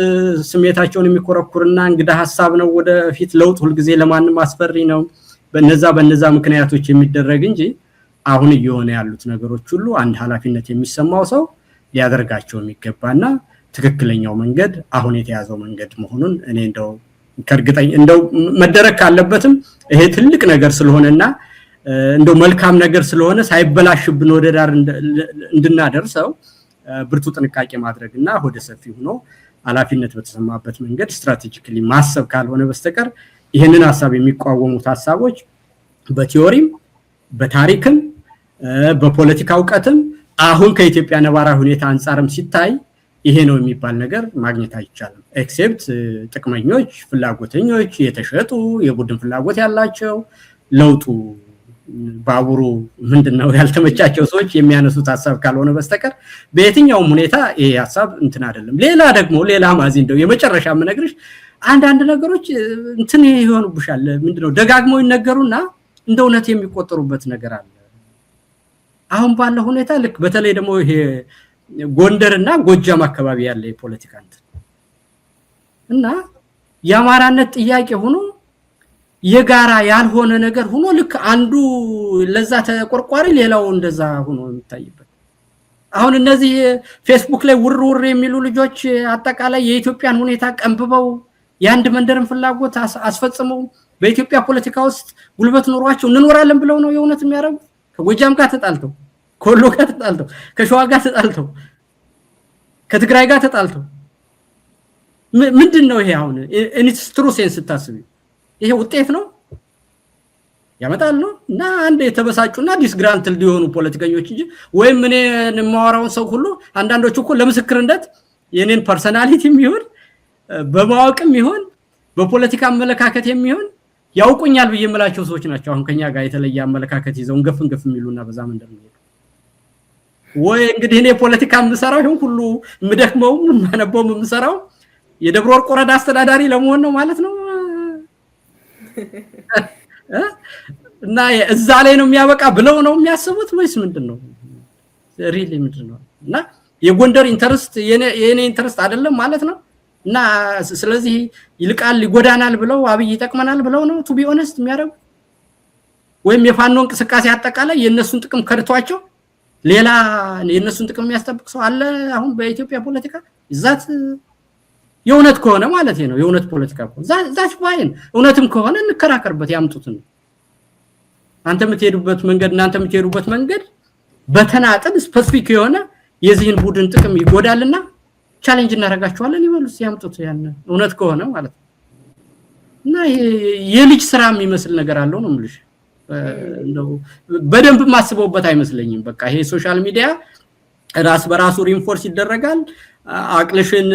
ስሜታቸውን የሚኮረኩርና እንግዳ ሐሳብ ነው ወደፊት ለውጥ ሁሉ ጊዜ ለማንም አስፈሪ ነው። በነዛ ምክንያቶች የሚደረግ እንጂ አሁን እየሆነ ያሉት ነገሮች ሁሉ አንድ ኃላፊነት የሚሰማው ሰው ሊያደርጋቸው የሚገባና ትክክለኛው መንገድ አሁን የተያዘው መንገድ መሆኑን እኔ እንደው ከርግጠኝ እንደው መደረክ ካለበትም ይሄ ትልቅ ነገር ስለሆነና እንደው መልካም ነገር ስለሆነ ሳይበላሽብን ወደ ዳር እንድናደርሰው ብርቱ ጥንቃቄ ማድረግና ወደ ሰፊ ሆኖ ኃላፊነት በተሰማበት መንገድ ስትራቴጂካሊ ማሰብ ካልሆነ በስተቀር ይሄንን ሐሳብ የሚቋወሙት ሐሳቦች በቲዮሪም በታሪክም በፖለቲካ ዕውቀትም አሁን ከኢትዮጵያ ነባራዊ ሁኔታ አንፃርም ሲታይ ይሄ ነው የሚባል ነገር ማግኘት አይቻልም። ኤክሴፕት ጥቅመኞች፣ ፍላጎተኞች፣ የተሸጡ የቡድን ፍላጎት ያላቸው ለውጡ ባቡሩ ምንድነው ያልተመቻቸው ሰዎች የሚያነሱት ሐሳብ ካልሆነ በስተቀር በየትኛውም ሁኔታ ይሄ ሐሳብ እንትን አይደለም። ሌላ ማዚ እንደው የመጨረሻ ምነግርሽ አንዳንድ ነገሮች እንትን ይሆኑብሻል ምንድነው ደጋግመው ይነገሩና እንደ እውነት የሚቆጠሩበት ነገር አለ። አሁን ባለው ሁኔታ ልክ በተለይ ደግሞ ይሄ ጎንደርና ጎጃም አካባቢ ያለ የፖለቲካ እና የአማራነት ጥያቄ ሆኖ የጋራ ያልሆነ ነገር ሆኖ ልክ አንዱ ለዛ ተቆርቋሪ ሌላው እንደዛ ሆኖ የሚታይበት አሁን እነዚህ ፌስቡክ ላይ ውርውር የሚሉ ልጆች አጠቃላይ የኢትዮጵያን ሁኔታ ቀንብበው ያንድ መንደርን ፍላጎት አስፈጽመው በኢትዮጵያ ፖለቲካ ውስጥ ጉልበት ኖሯቸው እንኖራለን ብለው ነው የእውነት የሚያረጉ ከጎጃም ጋር ተጣልተው ከወሎ ጋር ተጣልተው ከሸዋ ጋር ተጣልተው ከትግራይ ጋር ተጣልተው ምንድነው ይሄ አሁን ኢንስ ትሩ ሴንስ ታስቢ ይሄ ውጤት ነው ያመጣል ነው እና አንድ የተበሳጩና ዲስግራንትል ሊሆኑ ፖለቲከኞች እንጂ ወይም እኔ የማወራውን ሰው ሁሉ አንዳንዶቹ እኮ ለምስክርነት የኔን ፐርሰናሊቲም ይሁን በማወቅም ይሁን በፖለቲካ አመለካከት የሚሆን ያውቁኛል በየምላቸው ሰዎች ናቸው አሁን ከኛ ጋር የተለየ አመለካከት ይዘው እንገፍ የሚሉና በዛ መንደር ነው ወይ እንግዲህ እኔ ፖለቲካ የምሰራው ይሁን ሁሉ ምደክመው ማነበው የምሰራው የደብረ ወርቅ ወረዳ አስተዳዳሪ ለመሆን ነው ማለት ነው እና እዛ ላይ ነው የሚያበቃ ብለው ነው የሚያስቡት ወይስ ምንድነው ሪሊ ምንድነው እና የጎንደር ኢንተረስት የኔ ኢንተረስት አይደለም ማለት ነው እና ስለዚህ ይልቃል ይጎዳናል ብለው አብይ ይጠቅመናል ብለው ነው ቱ ቢ ኦነስት የሚያደርጉ ወይም የፋኖ እንቅስቃሴ አጠቃላይ የነሱን ጥቅም ከርቷቸው ሌላ የነሱን ጥቅም የሚያስጠብቅ ሰው አለ አሁን በኢትዮጵያ ፖለቲካ ይዛት የእውነት ከሆነ ማለት ነው የእውነት ፖለቲካ ከሆነ ዛት ፋይን እውነትም ከሆነ እንከራከርበት ያምጡትን አንተ የምትሄዱበት መንገድ በተናጠል ስፔሲፊክ የሆነ የዚህን ቡድን ጥቅም ይጎዳልና ቻሌንጅ እናረጋቸዋለን ይበሉስ ያምጡት ያን እውነት ከሆነ ማለት ነው እና የልጅ ስራ የሚመስል ነገር አለው ነው ምልሽ እንደው በደንብ ማስበውበት አይመስለኝም በቃ ይሄ ሶሻል ሚዲያ ራስ በራሱ ሪንፎርስ ይደረጋል አቅልሽን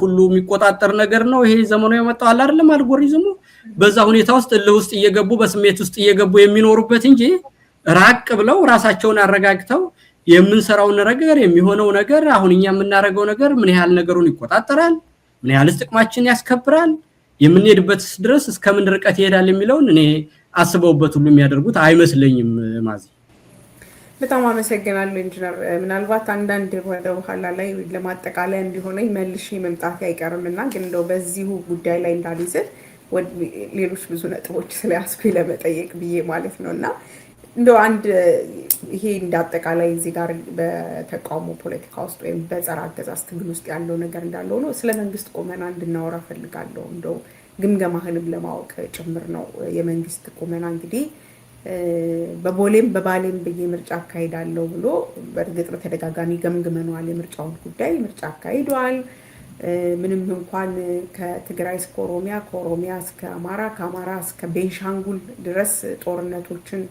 ሁሉ የሚቆጣጠር ነገር ነው ይሄ ዘመኑ ያመጣው አለ አይደለም አልጎሪዝሙ በዛ ሁኔታ ውስጥ ለውስጥ እየገቡ በስሜት ውስጥ እየገቡ የሚኖሩበት እንጂ ራቅ ብለው ራሳቸውን አረጋግተው የምንሰራው ነገር የሚሆነው ነገር አሁንኛ የምናረጋው ነገር ምን ያህል ነገሩን ይቆጣጠራል ምን ያህል ጥቅማችን ያስከብራል የምንሄድበት ድረስ እስከምን ርቀት ይሄዳል የሚለውን እኔ አስበውበት ሁሉ የሚያደርጉት አይመስለኝም ማዚ በጣም አመሰግናለሁ ኢንጂነር ምናልባት አንዳንድ ወደ ኋላ ላይ ለማጠቃለያ እንዲሆነኝ መልሼ መምጣት አይቀርምና ግን እንደው በዚሁ ጉዳይ ላይ እንዳልይዝ ሌሎች ብዙ ነጥቦች ስለያስኩ ለመጠየቅ ብዬ ማለት ነውና እንደው አንድ ይሄ እንዳጠቃላይ እዚህ ጋር በተቃውሞ ፖለቲካ ውስጥ ወይም በጸረ አገዛዝ ትግል ውስጥ ያለው ነገር እንዳለው ነው ስለ መንግስት ቁመና እንድናወራ ፈልጋለሁ እንደው ግምገማህንም ለማወቅ ጭምር ነው የመንግስት ቁመና እንግዲህ በቦሌም በባሌም በየምርጫ አካሄዳለሁ ብሎ በእርግጥ በተደጋጋሚ ገምግመናል የምርጫውን ጉዳይ ምርጫ አካሄዷል ምንም እንኳን ከትግራይ እስከ ኦሮሚያ ከኦሮሚያ እስከ አማራ ከአማራ እስከ ቤንሻንጉል ድረስ ጦርነቶችን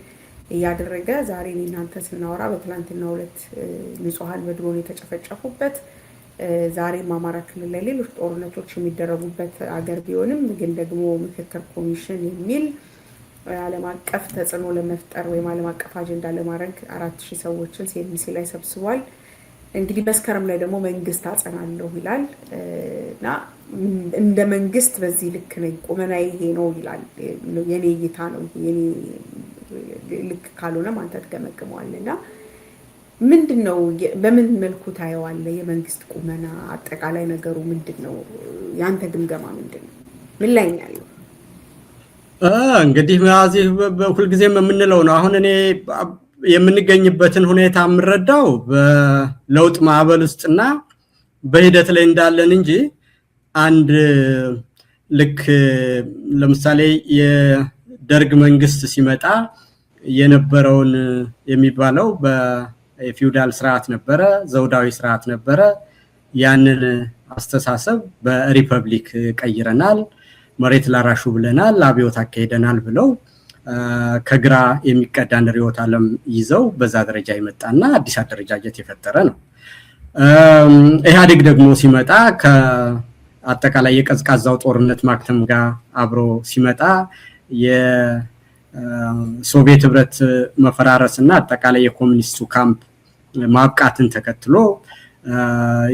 ያደረገ ዛሬ እናንተ ስናወራ በትላንትና ሁለት ንጹሃን በድሮን የተጨፈጨፉበት ዛሬም አማራ ክልል ላይ ሌሎች ጦርነቶች የሚደረጉበት አገር ቢሆንም ግን ደግሞ ምክክር ኮሚሽን የሚል ዓለም አቀፍ ተጽዕኖ ለመፍጠር ወይ ዓለም አቀፍ አጀንዳ ለማድረግ 4000 ሰዎችን ሲኤምሲ ላይ ሰብስቧል እንግዲህ መስከረም ላይ ደግሞ መንግስት አጸናለሁ ይላል እና እንደ መንግስት በዚህ ልክ ነው ቁመና ይሄ ነው ይላል የኔ እይታ ነው የኔ ልክ ካልሆነ አንተ ተገመግመዋልና ምንድነው በምን መልኩ ታየዋለ የመንግስት ቁመና አጠቃላይ ነገሩ ምንድነው ያንተ ግምገማ ምንድነው ምን ላይ ያለው እንግዲህ ማዚ በሁሉ ጊዜ የምንለው ነው አሁን እኔ የምንገኝበትን ሁኔታ ምረዳው በለውጥ ማዕበል ውስጥና በሂደት ላይ እንዳለን እንጂ አንድ ልክ ለምሳሌ የደርግ መንግስት ሲመጣ የነበረውን የሚባለው በፊውዳል ስርዓት ነበረ ዘውዳዊ ስርዓት ነበረ ያንን አስተሳሰብ በሪፐብሊክ ቀይረናል መሬት ላራሹ ብለናል አብዮት አካሄደናል ብለው ከግራ የሚቀዳን ሪዮት ዓለም ይዘው በዛ ደረጃ ይመጣና አዲስ አደረጃጀት የፈጠረ ነው ኢህአዴግ ደግሞ ሲመጣ ከአጠቃላይ የቀዝቃዛው ጦርነት ማክተም ጋር አብሮ ሲመጣ ሶቪየት ህብረት መፈራረስና አጠቃላይ የኮሙኒስቱ ካምፕ ማብቃትን ተከትሎ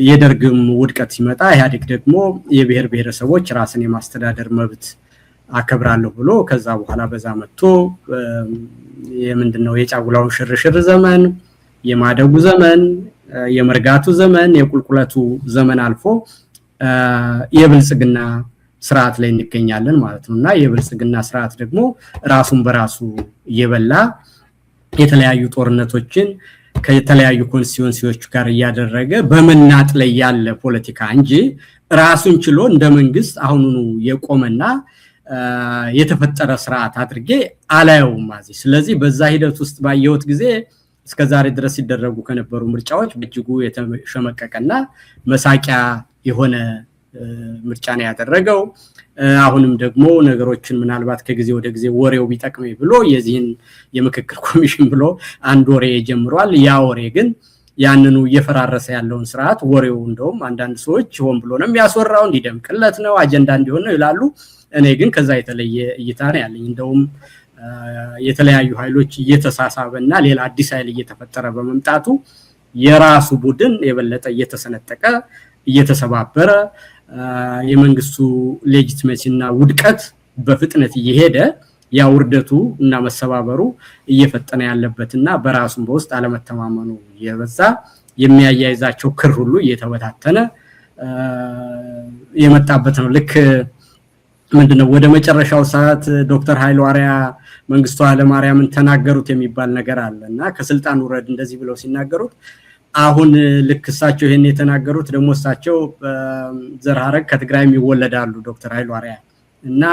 የደርግም ውድቀት ሲመጣ ኢህአዴግ ደግሞ የብሔር ብሔረሰቦች ራስን የማስተዳደር መብት አከብራለሁ ብሎ ከዛ በኋላ በዛ መጥቶ የምንድነው የጫጉላውን ሽርሽር ዘመን የማደጉ ዘመን የመርጋቱ ዘመን የቁልቁለቱ ዘመን አልፎ የብልጽግና ስርዓት ላይ እንገኛለን ማለት ነውና የብልጽግና ስርዓት ደግሞ ራሱን በራሱ እየበላ የተለያዩ ጦርነቶችን ከተለያዩ ኮንስቲትዩንሲዎች ጋር ያደረገ በመናጥ ላይ ያለ ፖለቲካ እንጂ ራሱን ችሎ እንደ መንግስት አሁኑኑ የቆመና የተፈጠረ ስርዓት አድርጌ አላየውም ማለት። ስለዚህ በዛ ሂደት ውስጥ ባየሁት ጊዜ እስከዛሬ ድረስ ሲደረጉ ከነበሩ ምርጫዎች በእጅጉ የተሸመቀቀና መሳቂያ የሆነ ምርጫ ነው ያደረገው። አሁንም ደግሞ ነገሮችን ምናልባት ከጊዜ ወደ ጊዜ ወሬው ቢጠቅመኝ ብሎ የዚህን የምክክር ኮሚሽን ብሎ አንድ ወሬ ጀምሯል። ያ ወሬ ግን ያንኑ እየፈራረሰ ያለውን ስርዓት ወሬው እንደውም አንዳንድ ሰዎች ሆን ብሎ ነው የሚያስወራው እንዲደምቅለት ነው አጀንዳ እንዲሆን ነው ይላሉ። እኔ ግን ከዛ የተለየ እይታ ነው ያለኝ። እንደውም የተለያዩ ኃይሎች እየተሳሳበና ሌላ አዲስ ኃይል እየተፈጠረ በመምጣቱ የራሱ ቡድን የበለጠ እየተሰነጠቀ እየተሰባበረ የመንግስቱ ሌጂቲሜሲና ውድቀት በፍጥነት እየሄደ ያ ውርደቱ እና መሰባበሩ እየፈጠነ ያለበትና በራሱም በውስጥ አለመተማመኑ የበዛ የሚያያይዛቸው ክር ሁሉ እየተበታተነ የመጣበት ነው። ልክ ምንድነው ወደ መጨረሻው ሰዓት ዶክተር ኃይሉ አርአያ መንግስቱ ኃይለማርያምን ተናገሩት የሚባል ነገር አለና ከስልጣን ውረድ እንደዚህ ብለው ሲናገሩት አሁን ልክ እሳቸው ይሄን የተናገሩት ደግሞ እሳቸው ዘርሃረግ ከትግራይም ይወለዳሉ ዶክተር ኃይሉ አርአያ እና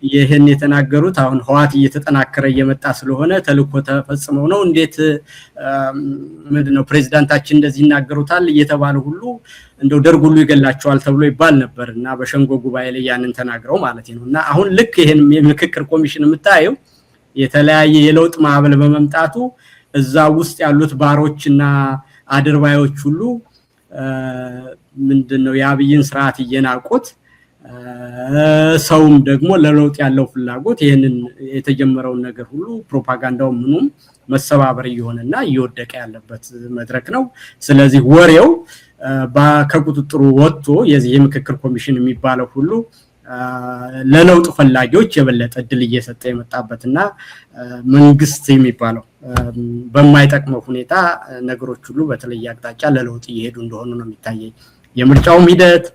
ይሄን የተናገሩት አሁን ህዋት እየተጠናከረ እየመጣ ስለሆነ ተልኮ ተፈጽመው ነው እንዴት ምንድነው ፕሬዝዳንታችን እንደዚህ ይናገሩታል እየተባለ ሁሉ እንደው ደርግ ሁሉ ይገላቸዋል ተብሎ ይባል ነበርና በሸንጎ ጉባኤ ላይ ያንን ተናግረው ማለት ነውና አሁን ልክ ይሄን የምክክር ኮሚሽን የምታየው የተለያየ የለውጥ ማዕበል በመምጣቱ እዛ ውስጥ ያሉት ባሮችና አድርባዮች ሁሉ ምንድነው የአብይን ስርዓት እየናቁት ሰውም ደግሞ ለለውጥ ያለው ፍላጎት ይሄንን የተጀመረውን ነገር ሁሉ ፕሮፓጋንዳው ምኑም መሰባበር እየሆነና እየወደቀ ያለበት መድረክ ነው። ስለዚህ ወሬው ከቁጥጥሩ ወጥቶ የዚህ የምክክር ኮሚሽን የሚባለው ሁሉ ለለውጥ ፈላጊዎች የበለጠ እድል እየሰጠ የመጣበትና መንግስት የሚባለው በማይጠቅመው ሁኔታ ነገሮች ሁሉ በተለየ አቅጣጫ ለለውጥ እየሄዱ እንደሆነ ነው የሚታየኝ። የምርጫው ሂደት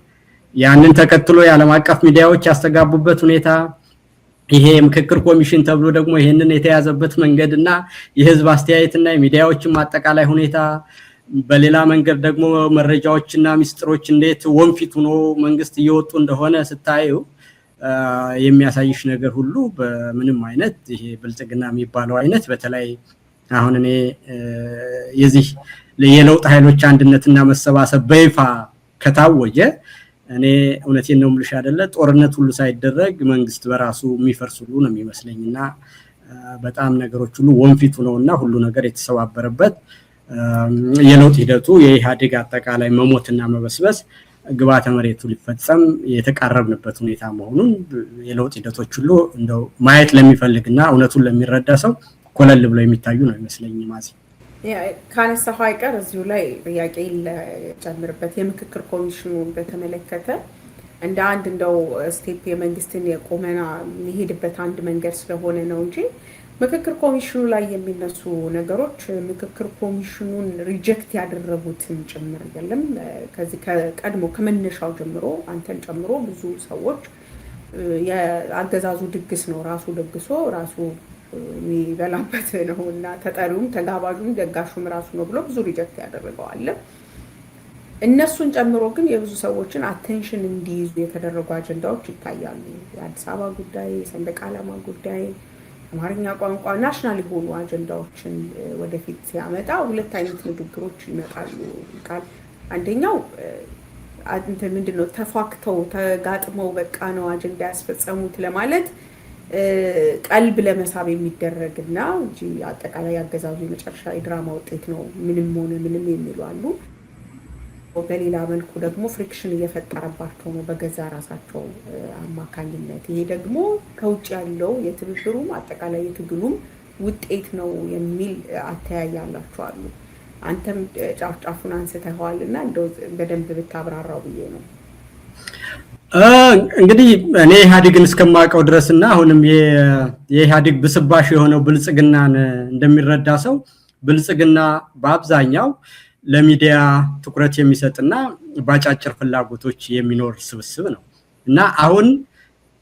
ያንን ተከትሎ የዓለም አቀፍ ሚዲያዎች ያስተጋቡበት ሁኔታ ይሄ የምክክር ኮሚሽን ተብሎ ደግሞ ይሄንን የተያዘበት መንገድና የህዝብ አስተያየትና የሚዲያዎችን አጠቃላይ ሁኔታ በሌላ መንገድ ደግሞ መረጃዎችና ሚስጥሮች እንዴት ወንፊት ሆኖ መንግስት እየወጡ እንደሆነ ስታዩ የሚያሳይሽ ነገር ሁሉ በምንም አይነት ይሄ ብልጽግና የሚባለው አይነት በተለይ አሁን እኔ የዚህ የለውጥ ኃይሎች አንድነትና መሰባሰብ በይፋ ከታወጀ እኔ እውነቴን ነው የምልሽ አይደለ ጦርነት ሁሉ ሳይደረግ መንግስት በራሱ የሚፈርስ ሁሉ ነው የሚመስለኝና በጣም ነገሮች ሁሉ ወንፊት ሆነውና ሁሉ ነገር የተሰባበረበት የለውጥ ሂደቱ የኢህአዴግ አጠቃላይ መሞትና መበስበስ ግባተ መሬቱ ሊፈጸም የተቃረብንበት ሁኔታ መሆኑን የለውጥ ሂደቶች ሁሉ እንደው ማየት ለሚፈልግና እውነቱን ለሚረዳ ሰው ኮለል ብለው የሚታዩ ነው ይመስለኝ ማዚ ካነሳው አይቀር እዚሁ ላይ ጥያቄ ለጨምርበት የምክክር ኮሚሽኑን በተመለከተ እንደ አንድ እንደው ስቴፕ የመንግስትን የቆመና የሚሄድበት አንድ መንገድ ስለሆነ ነው እንጂ ምክክር ኮሚሽኑ ላይ የሚነሱ ነገሮች ምክክር ኮሚሽኑን ሪጀክት ያደረጉትን ጭምር አይደለም ከዚህ ከቀድሞ ከመነሻው ጀምሮ አንተን ጨምሮ ብዙ ሰዎች የአገዛዙ ድግስ ነው ራሱ ደግሶ ራሱ የሚበላበት ነውና ተጠሪውም ተጋባዡም ደጋሹም ራሱ ነው ብሎ ብዙ ሪጀክት ያደረገዋል። እነሱን ጨምሮ ግን የብዙ ሰዎችን አቴንሽን እንዲይዙ የተደረጉ አጀንዳዎች ይታያሉ። የአዲስ አበባ ጉዳይ፣ የሰንደቅ ዓላማ ጉዳይ፣ አማርኛ ቋንቋ ናሽናል የሆኑ አጀንዳዎችን ወደፊት ሲያመጣ ሁለት አይነት ንግግሮች ይመጣሉ። ቃል አንደኛው ምንድነው ተፋክተው ተጋጥመው በቃ ነው አጀንዳ ያስፈጸሙት ለማለት ቀልብ ለመሳብ የሚደረግና እንጂ አጠቃላይ ያገዛዙ የመጨረሻ የድራማ ውጤት ነው ምንም ሆነ ምንም የሚሉ አሉ። በሌላ መልኩ ደግሞ ፍሪክሽን እየፈጠረባቸው ነው በገዛ ራሳቸው አማካኝነት። ይሄ ደግሞ ከውጭ ያለው የትብብሩም አጠቃላይ የትግሉም ውጤት ነው የሚል አተያያላችሁ አሉ። አንተም ጫፍጫፉን አንስተኸዋልና እንደው በደንብ ብታብራራው ብዬ ነው። እንግዲህ እኔ ኢህአዴግን እስከማውቀው ድረስና አሁንም የኢህአዴግ ብስባሽ የሆነው ብልጽግናን እንደሚረዳ ሰው ብልጽግና በአብዛኛው ለሚዲያ ትኩረት የሚሰጥና ባጫጭር ፍላጎቶች የሚኖር ስብስብ ነው እና አሁን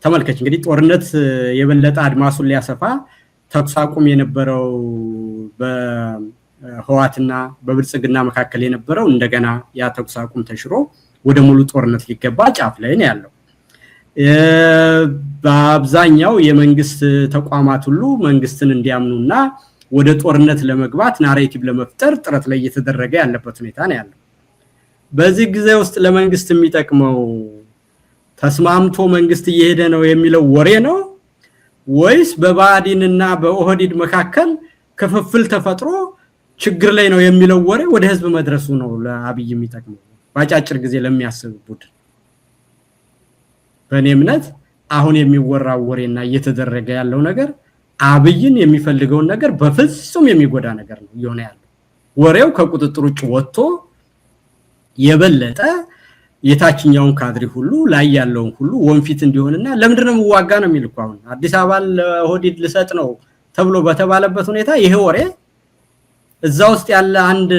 ተመልከች እንግዲህ ጦርነት የበለጠ አድማሱን ሊያሰፋ ተኩስ አቁም የነበረው በህዋትና በብልጽግና መካከል የነበረው እንደገና ያ ተኩስ አቁም ተሽሮ ወደ ሙሉ ጦርነት ሊገባ ጫፍ ላይ ነው ያለው። በአብዛኛው የመንግስት ተቋማት ሁሉ መንግስትን እንዲያምኑና ወደ ጦርነት ለመግባት ናሬቲቭ ለመፍጠር ጥረት ላይ እየተደረገ ያለበት ሁኔታ ነው ያለው። በዚህ ጊዜ ውስጥ ለመንግስት የሚጠቅመው ተስማምቶ መንግስት እየሄደ ነው የሚለው ወሬ ነው ወይስ በባዲንና በኦህዲድ መካከል ክፍፍል ተፈጥሮ ችግር ላይ ነው የሚለው ወሬ ወደ ህዝብ መድረሱ ነው ለአብይ የሚጠቅመው? ባጫጭር ጊዜ ለሚያስብ ቡድን በእኔ እምነት አሁን የሚወራው ወሬና እየተደረገ ያለው ነገር አብይን የሚፈልገውን ነገር በፍጹም የሚጎዳ ነገር ነው እየሆነ ያለው። ወሬው ከቁጥጥር ውጭ ወጥቶ የበለጠ የታችኛውን ካድሪ ሁሉ ላይ ያለውን ሁሉ ወንፊት እንዲሆንና ለምንድነው ዋጋ ነው የሚልኩ አሁን አዲስ አበባ ለኦህዲድ ልሰጥ ነው ተብሎ በተባለበት ሁኔታ ይሄ ወሬ እዛ ውስጥ ያለ አንድ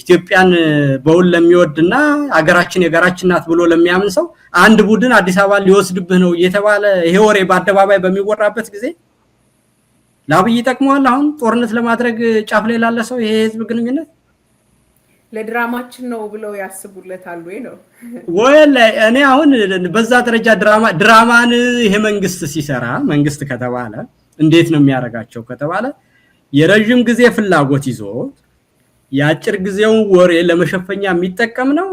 ኢትዮጵያን በውል ለሚወድና አገራችን የጋራችን ናት ብሎ ለሚያምን ሰው አንድ ቡድን አዲስ አበባ ሊወስድብህ ነው እየተባለ ይሄ ወሬ በአደባባይ በሚወራበት ጊዜ ለአብይ ይጠቅመዋል? አሁን ጦርነት ለማድረግ ጫፍ ላይ ላለ ሰው ይሄ ህዝብ ግንኙነት ለድራማችን ነው ብለው ያስቡለታል ወይ ነው ወይ? እኔ አሁን በዛ ደረጃ ድራማን ይሄ መንግስት ሲሰራ መንግስት ከተባለ እንዴት ነው የሚያረጋቸው ከተባለ የረጅም ጊዜ ፍላጎት ይዞ ያጭር ጊዜው ወሬ ለመሸፈኛ የሚጠቀም ነው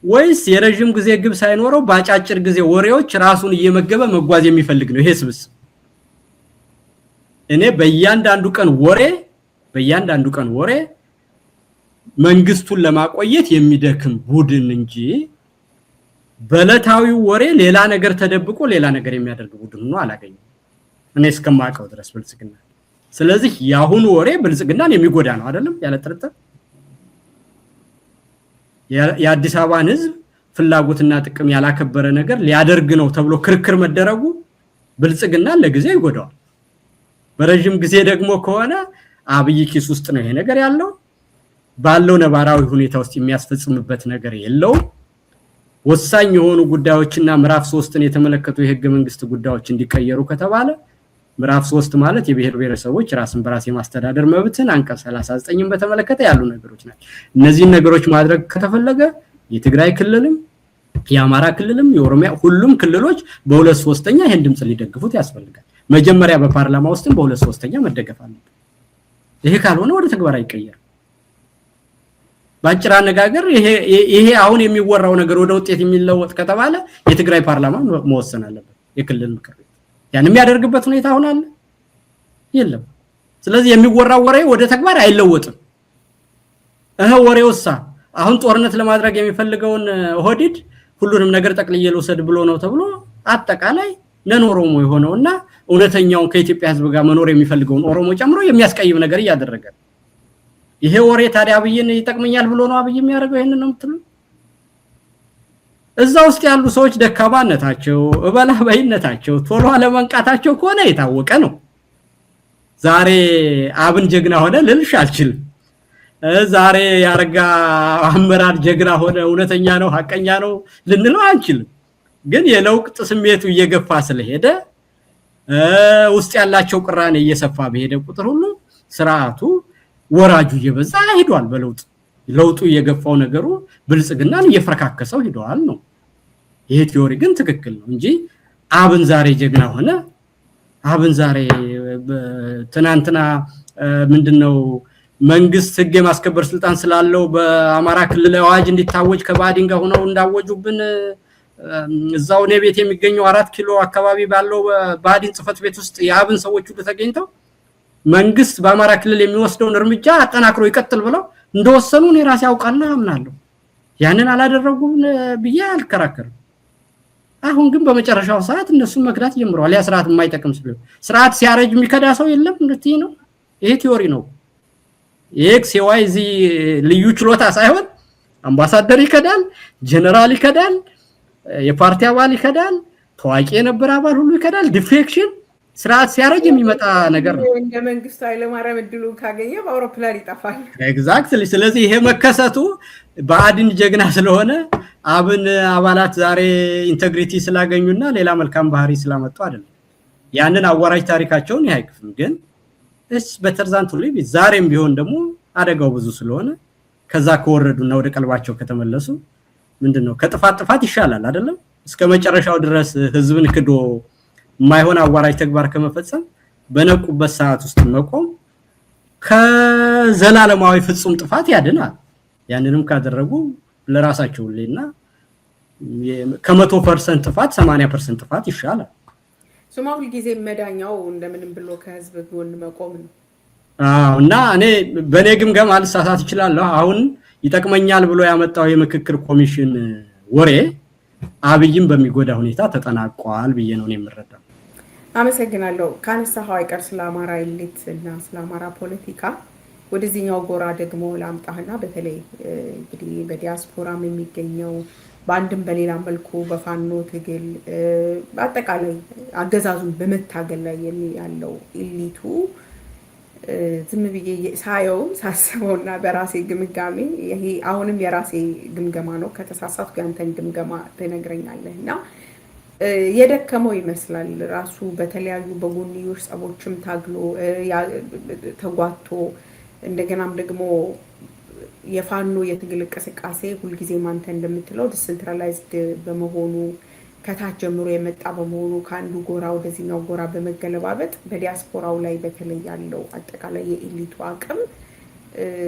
ወይስ የረጅም ጊዜ ግብ ሳይኖረው ባጫጭር ጊዜ ወሬዎች ራሱን እየመገበ መጓዝ የሚፈልግ ነው ይሄ ስብስብ? እኔ በእያንዳንዱ ቀን ወሬ መንግስቱን ለማቆየት የሚደክም ቡድን እንጂ በለታዊው ወሬ ሌላ ነገር ተደብቆ ሌላ ነገር የሚያደርግ ቡድን ነው አላገኘም እኔ እስከማውቀው ድረስ ብልጽግና። ስለዚህ ያሁኑ ወሬ ብልጽግናን የሚጎዳ ነው አይደለም ያለ ጥርጥር። የአዲስ አበባን ህዝብ ፍላጎትና ጥቅም ያላከበረ ነገር ሊያደርግ ነው ተብሎ ክርክር መደረጉ ብልጽግናን ለጊዜው ይጎዳዋል። በረጅም ጊዜ ደግሞ ከሆነ አብይ ኪስ ውስጥ ነው ይሄ ነገር ያለው ባለው ነባራዊ ሁኔታ ውስጥ የሚያስፈጽምበት ነገር የለው። ወሳኝ የሆኑ ጉዳዮችና ምዕራፍ 3ን የተመለከቱ የህገ መንግስት ጉዳዮች እንዲቀየሩ ከተባለ ምዕራፍ 3 ማለት የብሔር ብሔረሰቦች ራስን በራስ የማስተዳደር መብትን አንቀጽ 39ን በተመለከተ ያሉ ነገሮች ናቸው። እነዚህ ነገሮች ማድረግ ከተፈለገ የትግራይ ክልልም የአማራ ክልልም የኦሮሚያ ሁሉም ክልሎች በ2/3 ይሄን ድምጽ ሊደግፉት ያስፈልጋል። መጀመሪያ በፓርላማ ውስጥም በ2/3 መደገፍ አለበት። ይሄ ካልሆነ ወደ ተግባር አይቀየርም። ባጭር አነጋገር ይሄ አሁን የሚወራው ነገር ወደ ውጤት የሚለወጥ ከተባለ የትግራይ ፓርላማ መወሰን አለበት የክልል ምክር ቤት። ያን የሚያደርግበት ሁኔታ አሁን አለ የለም። ስለዚህ የሚወራው ወሬ ወደ ተግባር አይለወጥም። ወሬውሳ አሁን ጦርነት ለማድረግ የሚፈልገውን ኦህዲድ ሁሉንም ነገር ጠቅልዬ ልውሰድ ብሎ ነው ተብሎ አጠቃላይ ለኦሮሞ የሆነውና እውነተኛውን ከኢትዮጵያ ህዝብ ጋር መኖር የሚፈልገውን ኦሮሞ ጨምሮ የሚያስቀይም ነገር እያደረገ ይሄ ወሬ ታዲያ አብይን ይጠቅመኛል ብሎ ነው አብይ የሚያደርገው? ይሄንን ነው የምትሉ? እዛ ውስጥ ያሉ ሰዎች ደካማነታቸው እበላባይነታቸው ቶሎ አለመንቃታቸው ከሆነ የታወቀ ነው። ዛሬ አብን ጀግና ሆነ ልልሽ አልችልም። ዛሬ ያረጋ አመራር ጀግና ሆነ እውነተኛ ነው ሐቀኛ ነው ልንለው አንችልም። ግን የለውጥ ስሜቱ እየገፋ ስለሄደ ውስጥ ያላቸው ቅራኔ እየሰፋ በሄደ ቁጥር ሁሉ ስርዓቱ ወራጁ እየበዛ ሄዷል። ለውጡ እየገፋው ነገሩ ብልጽግናን እየፈረካከሰው ሄዷል ነው። ይሄ ቲዮሪ ግን ትክክል ነው እንጂ አብን ዛሬ ጀግና ሆነ አብን ዛሬ ትናንትና ምንድነው መንግስት ህግ የማስከበር ስልጣን ስላለው በአማራ ክልል አዋጅ እንዲታወጅ ከባዲን ጋር ሆነው እንዳወጁብን እዛው ነው ቤት የሚገኘው 4 ኪሎ አካባቢ ባለው ባዲን ጽፈት ቤት ውስጥ የአብን ሰዎች ሁሉ ተገኝተው መንግስት በአማራ ክልል የሚወስደውን እርምጃ አጠናክሮ ይቀጥል ብለው እንደወሰኑ እኔ ራሴ አውቃለሁ አምናለሁ። ያንን አላደረጉም ብዬ አልከራከርም። አሁን ግን በመጨረሻው ሰዓት እነሱን መክዳት ጀምረዋል። ያ ስርዓት የማይጠቅም ስለሆነ ስርዓት ሲያረጅ የሚከዳ ሰው የለም እንድትይ ነው። ይሄ ቲዮሪ ነው። ኤክስ ዋይ ዚ ልዩ ችሎታ ሳይሆን አምባሳደር ይከዳል፣ ጀነራል ይከዳል፣ የፓርቲ አባል ይከዳል፣ ታዋቂ የነበረ አባል ሁሉ ይከዳል። ዲፌክሽን ስርዓት ሲያረጅ የሚመጣ ነገር ነው። እንደ መንግስቱ ኃይለማርያም እድሉ ካገኘ በአውሮፕላን ይጠፋል። ኤግዛክትሊ። ስለዚህ ይሄ መከሰቱ በአድን ጀግና ስለሆነ አብን አባላት ዛሬ ኢንቴግሪቲ ስላገኙና ሌላ መልካም ባህሪ ስላመጡ አይደለም። ያንን አዋራጅ ታሪካቸውን ያይክፍም ግን በተርዛንቱ ሊቭ ዛሬም ቢሆን ደግሞ አደጋው ብዙ ስለሆነ ከዛ ከወረዱና ወደ ቀልባቸው ከተመለሱ ምንድነው ከጥፋት ይሻላል አይደለም? እስከ መጨረሻው ድረስ ህዝብን ክዶ የማይሆን አዋራጅ ተግባር ከመፈጸም በነቁበት ሰዓት ውስጥ መቆም ከዘላለማዊ ፍጹም ጥፋት ያድናል። ያንንም ካደረጉ ለራሳቸው ለና ከ100% ጥፋት 80% ጥፋት ይሻላል። ሶማሊ ጊዜ መዳኛው እንደምንም ብሎ ከህዝብ ጎን መቆም ነው። እና እኔ በኔ ግምገማ ልሳሳት ይችላል። አሁን ይጠቅመኛል ብሎ ያመጣው የምክክር ኮሚሽን ወሬ አብይም በሚጎዳ ሁኔታ ተጠናቋል ብዬ ነው የምረዳው። አመሰግናለሁ። ካነሳው አይቀር ስለ አማራ ኢሊት እና ስለ አማራ ፖለቲካ ወደዚህኛው ጎራ ደግሞ ላምጣህና በተለይ እንግዲህ በዲያስፖራም የሚገኘው በአንድም በሌላ መልኩ በፋኖ ትግል በአጠቃላይ አገዛዙን በመታገል ላይ ያለው ኢሊቱ ዝም ብዬ ሳየው ሳስበውና በራሴ ግምጋሜ ይሄ አሁንም የራሴ ግምገማ ነው። ከተሳሳትኩ ያንተን ግምገማ ትነግረኛለህና የደከመው ይመስላል። ራሱ በተለያዩ በጎንዮሽ ጸቦችም ታግሎ ተጓቶ እንደገናም ደግሞ የፋኖ የትግል እንቅስቃሴ ሁልጊዜ ማንተ እንደምትለው ዲሴንትራላይዝድ በመሆኑ ከታች ጀምሮ የመጣ በመሆኑ ከአንዱ ጎራ ወደዚህኛው ጎራ በመገለባበጥ በዲያስፖራው ላይ በተለይ ያለው አጠቃላይ የኢሊቱ አቅም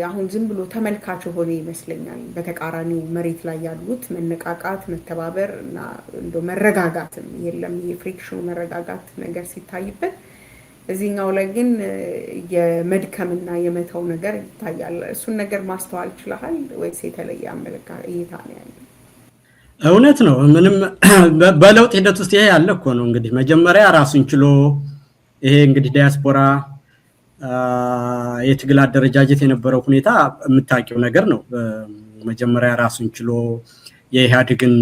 አሁን ዝም ብሎ ተመልካች ሆነ ይመስለኛል። በተቃራኒው መሬት ላይ ያሉት መነቃቃት፣ መተባበር እና እንደው መረጋጋትም የለም። የፍሪክሽኑ መረጋጋት ነገር ሲታይበት እዚህኛው ላይ ግን የመድከምና የመተው ነገር ይታያል። እሱን ነገር ማስተዋል ይችላል ወይስ የተለየ አመለካከት እይታ ነው ያለው? እውነት ነው። ምንም በለውጥ ሂደት ውስጥ ይሄ ያለ እኮ ነው። እንግዲህ መጀመሪያ ራሱን ችሎ ይሄ እንግዲህ ዲያስፖራ የትግል አደረጃጀት የነበረው ሁኔታ የምታውቂው ነገር ነው። መጀመሪያ ራሱን ችሎ የኢህአዴግን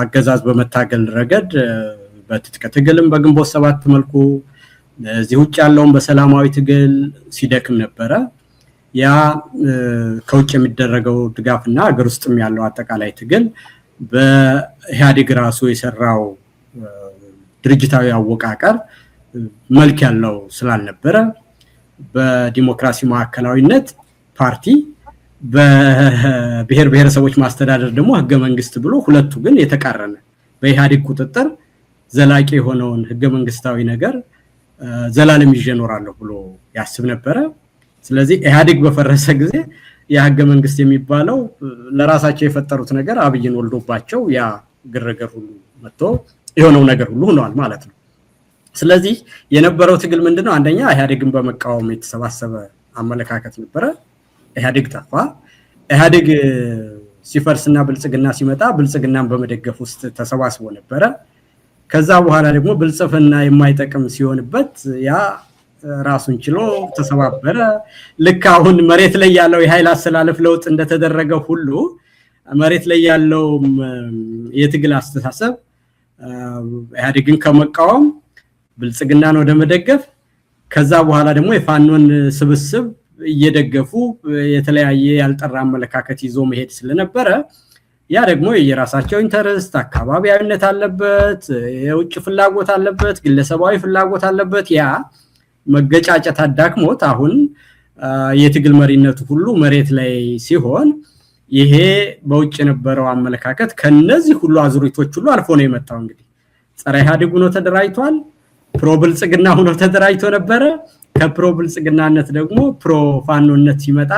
አገዛዝ በመታገል ረገድ በትጥቅ ትግልም በግንቦት 7 መልኩ እዚህ ውጭ ያለውን በሰላማዊ ትግል ሲደክም ነበረ። ያ ከውጭ የሚደረገው ድጋፍና ሀገር ውስጥም ያለው አጠቃላይ ትግል በኢህአዴግ ራሱ የሰራው ድርጅታዊ አወቃቀር መልክ ያለው ስላልነበረ በዲሞክራሲ ማዕከላዊነት ፓርቲ በብሔር ብሔረሰቦች ማስተዳደር ደግሞ ህገ መንግስት ብሎ ሁለቱ ግን የተቃረነ በኢህአዴግ ቁጥጥር ዘላቂ የሆነውን ህገ መንግስታዊ ነገር ዘላለም ይጀኖራል ብሎ ያስብ ነበረ። ስለዚህ ኢህአዴግ በፈረሰ ጊዜ የህገ መንግስት የሚባለው ለራሳቸው የፈጠሩት ነገር አብይን ወልዶባቸው ያ ግርግር ሁሉ መጥቶ የሆነው ነገር ሁሉ ሆኗል ማለት ነው። ስለዚህ የነበረው ትግል ምንድነው? አንደኛ ኢህአዴግን በመቃወም የተሰባሰበ አመለካከት ነበረ። ኢህአዴግ ጠፋ። ኢህአዴግ ሲፈርስና ብልጽግና ሲመጣ ብልጽግናን በመደገፍ ውስጥ ተሰባስቦ ነበረ። ከዛ በኋላ ደግሞ ብልጽፍና የማይጠቅም ሲሆንበት ያ ራሱን ችሎ ተሰባበረ። ልክ አሁን መሬት ላይ ያለው የኃይል አስተላለፍ ለውጥ እንደተደረገ ሁሉ መሬት ላይ ያለው የትግል አስተሳሰብ ኢህአዴግን ከመቃወም ብልጽግናን ወደ መደገፍ ከዛ በኋላ ደግሞ የፋኖን ስብስብ እየደገፉ የተለያየ ያልጠራ አመለካከት ይዞ መሄድ ስለነበረ ያ ደግሞ የራሳቸው ኢንተረስት አካባቢያዊነት አለበት፣ የውጭ ፍላጎት አለበት፣ ግለሰባዊ ፍላጎት አለበት። ያ መገጫጨት አዳክሞት አሁን የትግል መሪነቱ ሁሉ መሬት ላይ ሲሆን ይሄ በውጭ የነበረው አመለካከት ከነዚህ ሁሉ አዙሪቶች ሁሉ አልፎ ነው የመጣው። እንግዲህ ጸረ ኢህአዴግ ሆኖ ተደራጅቷል። ፕሮ ብልጽግና ሆኖ ተደራጅቶ ነበረ። ከፕሮ ብልጽግናነት ደግሞ ፕሮ ፋኖነት ሲመጣ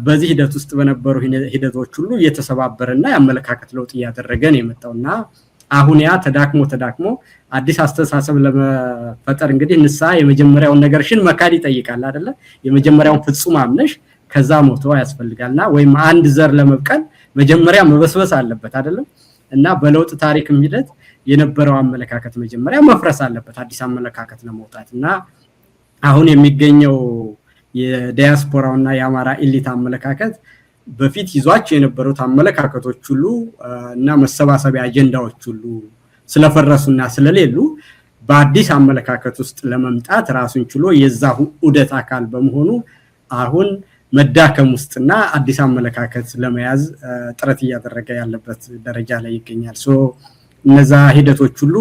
በዚህ ሂደት ውስጥ በነበሩ ሂደቶች ሁሉ እየተሰባበረና የአመለካከት ለውጥ እያደረገ ነው የመጣውና አሁን ያ ተዳክሞ አዲስ አስተሳሰብ ለመፈጠር እንግዲህ ንስሐ የመጀመሪያውን ነገርሽን መካድ ይጠይቃል አይደለ? የመጀመሪያውን ፍጹም አምነሽ ከዛ ሞቶ ያስፈልጋልና ወይም አንድ ዘር ለመብቀል መጀመሪያ መበስበስ አለበት አይደለም? እና በለውጥ ታሪክም ሂደት የነበረው አመለካከት መጀመሪያ መፍረስ አለበት አዲስ አመለካከት ለመውጣትና አሁን የሚገኘው የዲያስፖራውና የአማራ ኤሊት አመለካከት በፊት ይዟቸው የነበሩት አመለካከቶች ሁሉ እና መሰባሰቢያ አጀንዳዎች ሁሉ ስለፈረሱና ስለሌሉ በአዲስ አመለካከት ውስጥ ለመምጣት ራሱን ችሎ የዛው ዑደት አካል በመሆኑ አሁን መዳከም ውስጥና አዲስ አመለካከት ለመያዝ ጥረት እያደረገ ያለበት ደረጃ ላይ ይገኛል። እነዛ ሂደቶች ሁሉ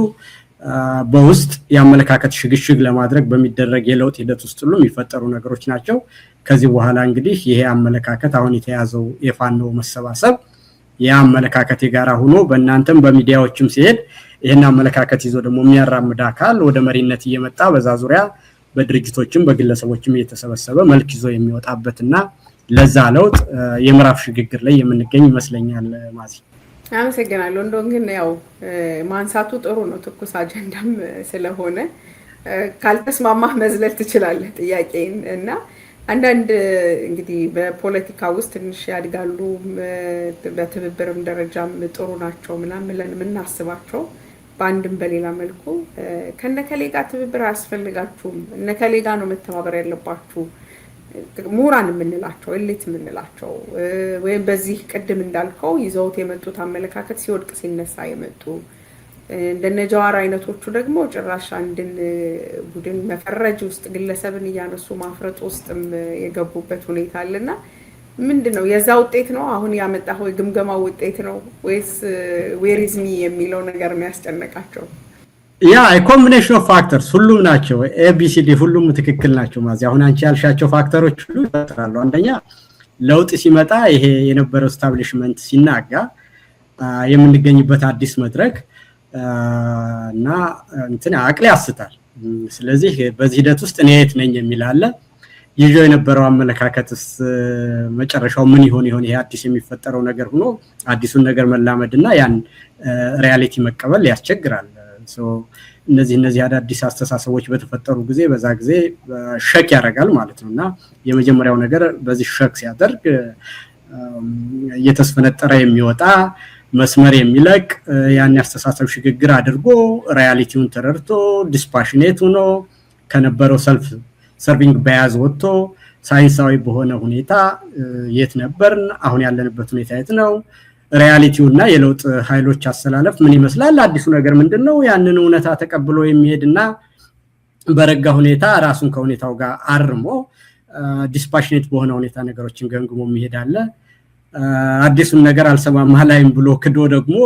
በውስጥ የአመለካከት ሽግሽግ ለማድረግ በሚደረግ የለውጥ ሂደት ውስጥ ሁሉ የሚፈጠሩ ነገሮች ናቸው። ከዚህ በኋላ እንግዲህ ይሄ አመለካከት አሁን የተያዘው የፋኖ መሰባሰብ የአመለካከት የጋራ ሆኖ በእናንተም በሚዲያዎችም ሲሄድ ይሄን አመለካከት ይዞ ደግሞ የሚያራምድ አካል ወደ መሪነት እየመጣ በዛ ዙሪያ በድርጅቶችም በግለሰቦችም እየተሰበሰበ መልክ ይዞ የሚወጣበትና ለዛ ለውጥ የምዕራፍ ሽግግር ላይ የምንገኝ ይመስለኛል። ማዚ አመሰግናለሁ። እንደው ግን ያው ማንሳቱ ጥሩ ነው፣ ትኩስ አጀንዳም ስለሆነ ካልተስማማህ መዝለል ትችላለህ ጥያቄን እና አንዳንድ እንግዲህ በፖለቲካ ውስጥ ትንሽ ያድጋሉ በትብብርም ደረጃም ጥሩ ናቸው ምናምን ብለን የምናስባቸው በአንድም በሌላ መልኩ ከነከሌ ጋር ትብብር አያስፈልጋችሁም እነከሌ ጋር ነው መተባበር ያለባችሁ ምሁራን የምንላቸው ኤሊት የምንላቸው ወይም በዚህ ቅድም እንዳልከው ይዘውት የመጡት አመለካከት ሲወድቅ ሲነሳ የመጡ እንደነ ጀዋር አይነቶቹ ደግሞ ጭራሽ አንድን ቡድን መፈረጅ ውስጥ ግለሰብን እያነሱ ማፍረጥ ውስጥም የገቡበት ሁኔታ አለና ምንድነው የዛ ውጤት ነው አሁን ያመጣው የግምገማው ውጤት ነው ወይስ ዌሪዝሚ የሚለው ነገር የሚያስጨንቃቸው? ያ ኮምቢኔሽን ኦፍ ፋክተርስ ሁሉም ናቸው። ኤቢሲዲ ሁሉም ትክክል ናቸው። ማዚ አሁን አንቺ ያልሻቸው ፋክተሮች ሁሉ ይፈጥራሉ። አንደኛ ለውጥ ሲመጣ ይሄ የነበረው ስታብሊሽመንት ሲናጋ የምንገኝበት አዲስ መድረክ እና እንትን አቅል ያስታል። ስለዚህ በዚህ ሂደት ውስጥ እኔ የት ነኝ የሚል አለ። ይዞ የነበረው አመለካከትስ መጨረሻው ምን ይሆን ይሄ አዲስ የሚፈጠረው ነገር ሆኖ አዲሱን ነገር መላመድና ያን ሪያሊቲ መቀበል ያስቸግራል። እነዚህ አዳዲስ አስተሳሰቦች በተፈጠሩ ጊዜ በዛ ጊዜ ሸክ ያደርጋል ማለት ነውና የመጀመሪያው ነገር በዚህ ሸክ ሲያደርግ እየተስፈነጠረ የሚወጣ መስመር የሚለቅ ያን ያስተሳሰብ ሽግግር አድርጎ ሪያሊቲውን ተረድቶ ዲስፓሽኔት ሆኖ ከነበረው ሰልፍ ሰርቪንግ ባያዝ ወጥቶ ሳይንሳዊ በሆነ ሁኔታ የት ነበርን አሁን ያለንበት ሁኔታ የት ነው ሪያሊቲውና የለውጥ ኃይሎች አሰላለፍ ምን ይመስላል አዲሱ ነገር ምንድነው ያንን እውነታ ተቀብሎ የሚሄድና በረጋ ሁኔታ ራሱን ከሁኔታው ጋር አርሞ ዲስፓሽኔት በሆነ ሁኔታ ነገሮችን ገምግሞ የሚሄድ አለ። አዲሱን ነገር አልሰማም ማላይም ብሎ ክዶ ደግሞ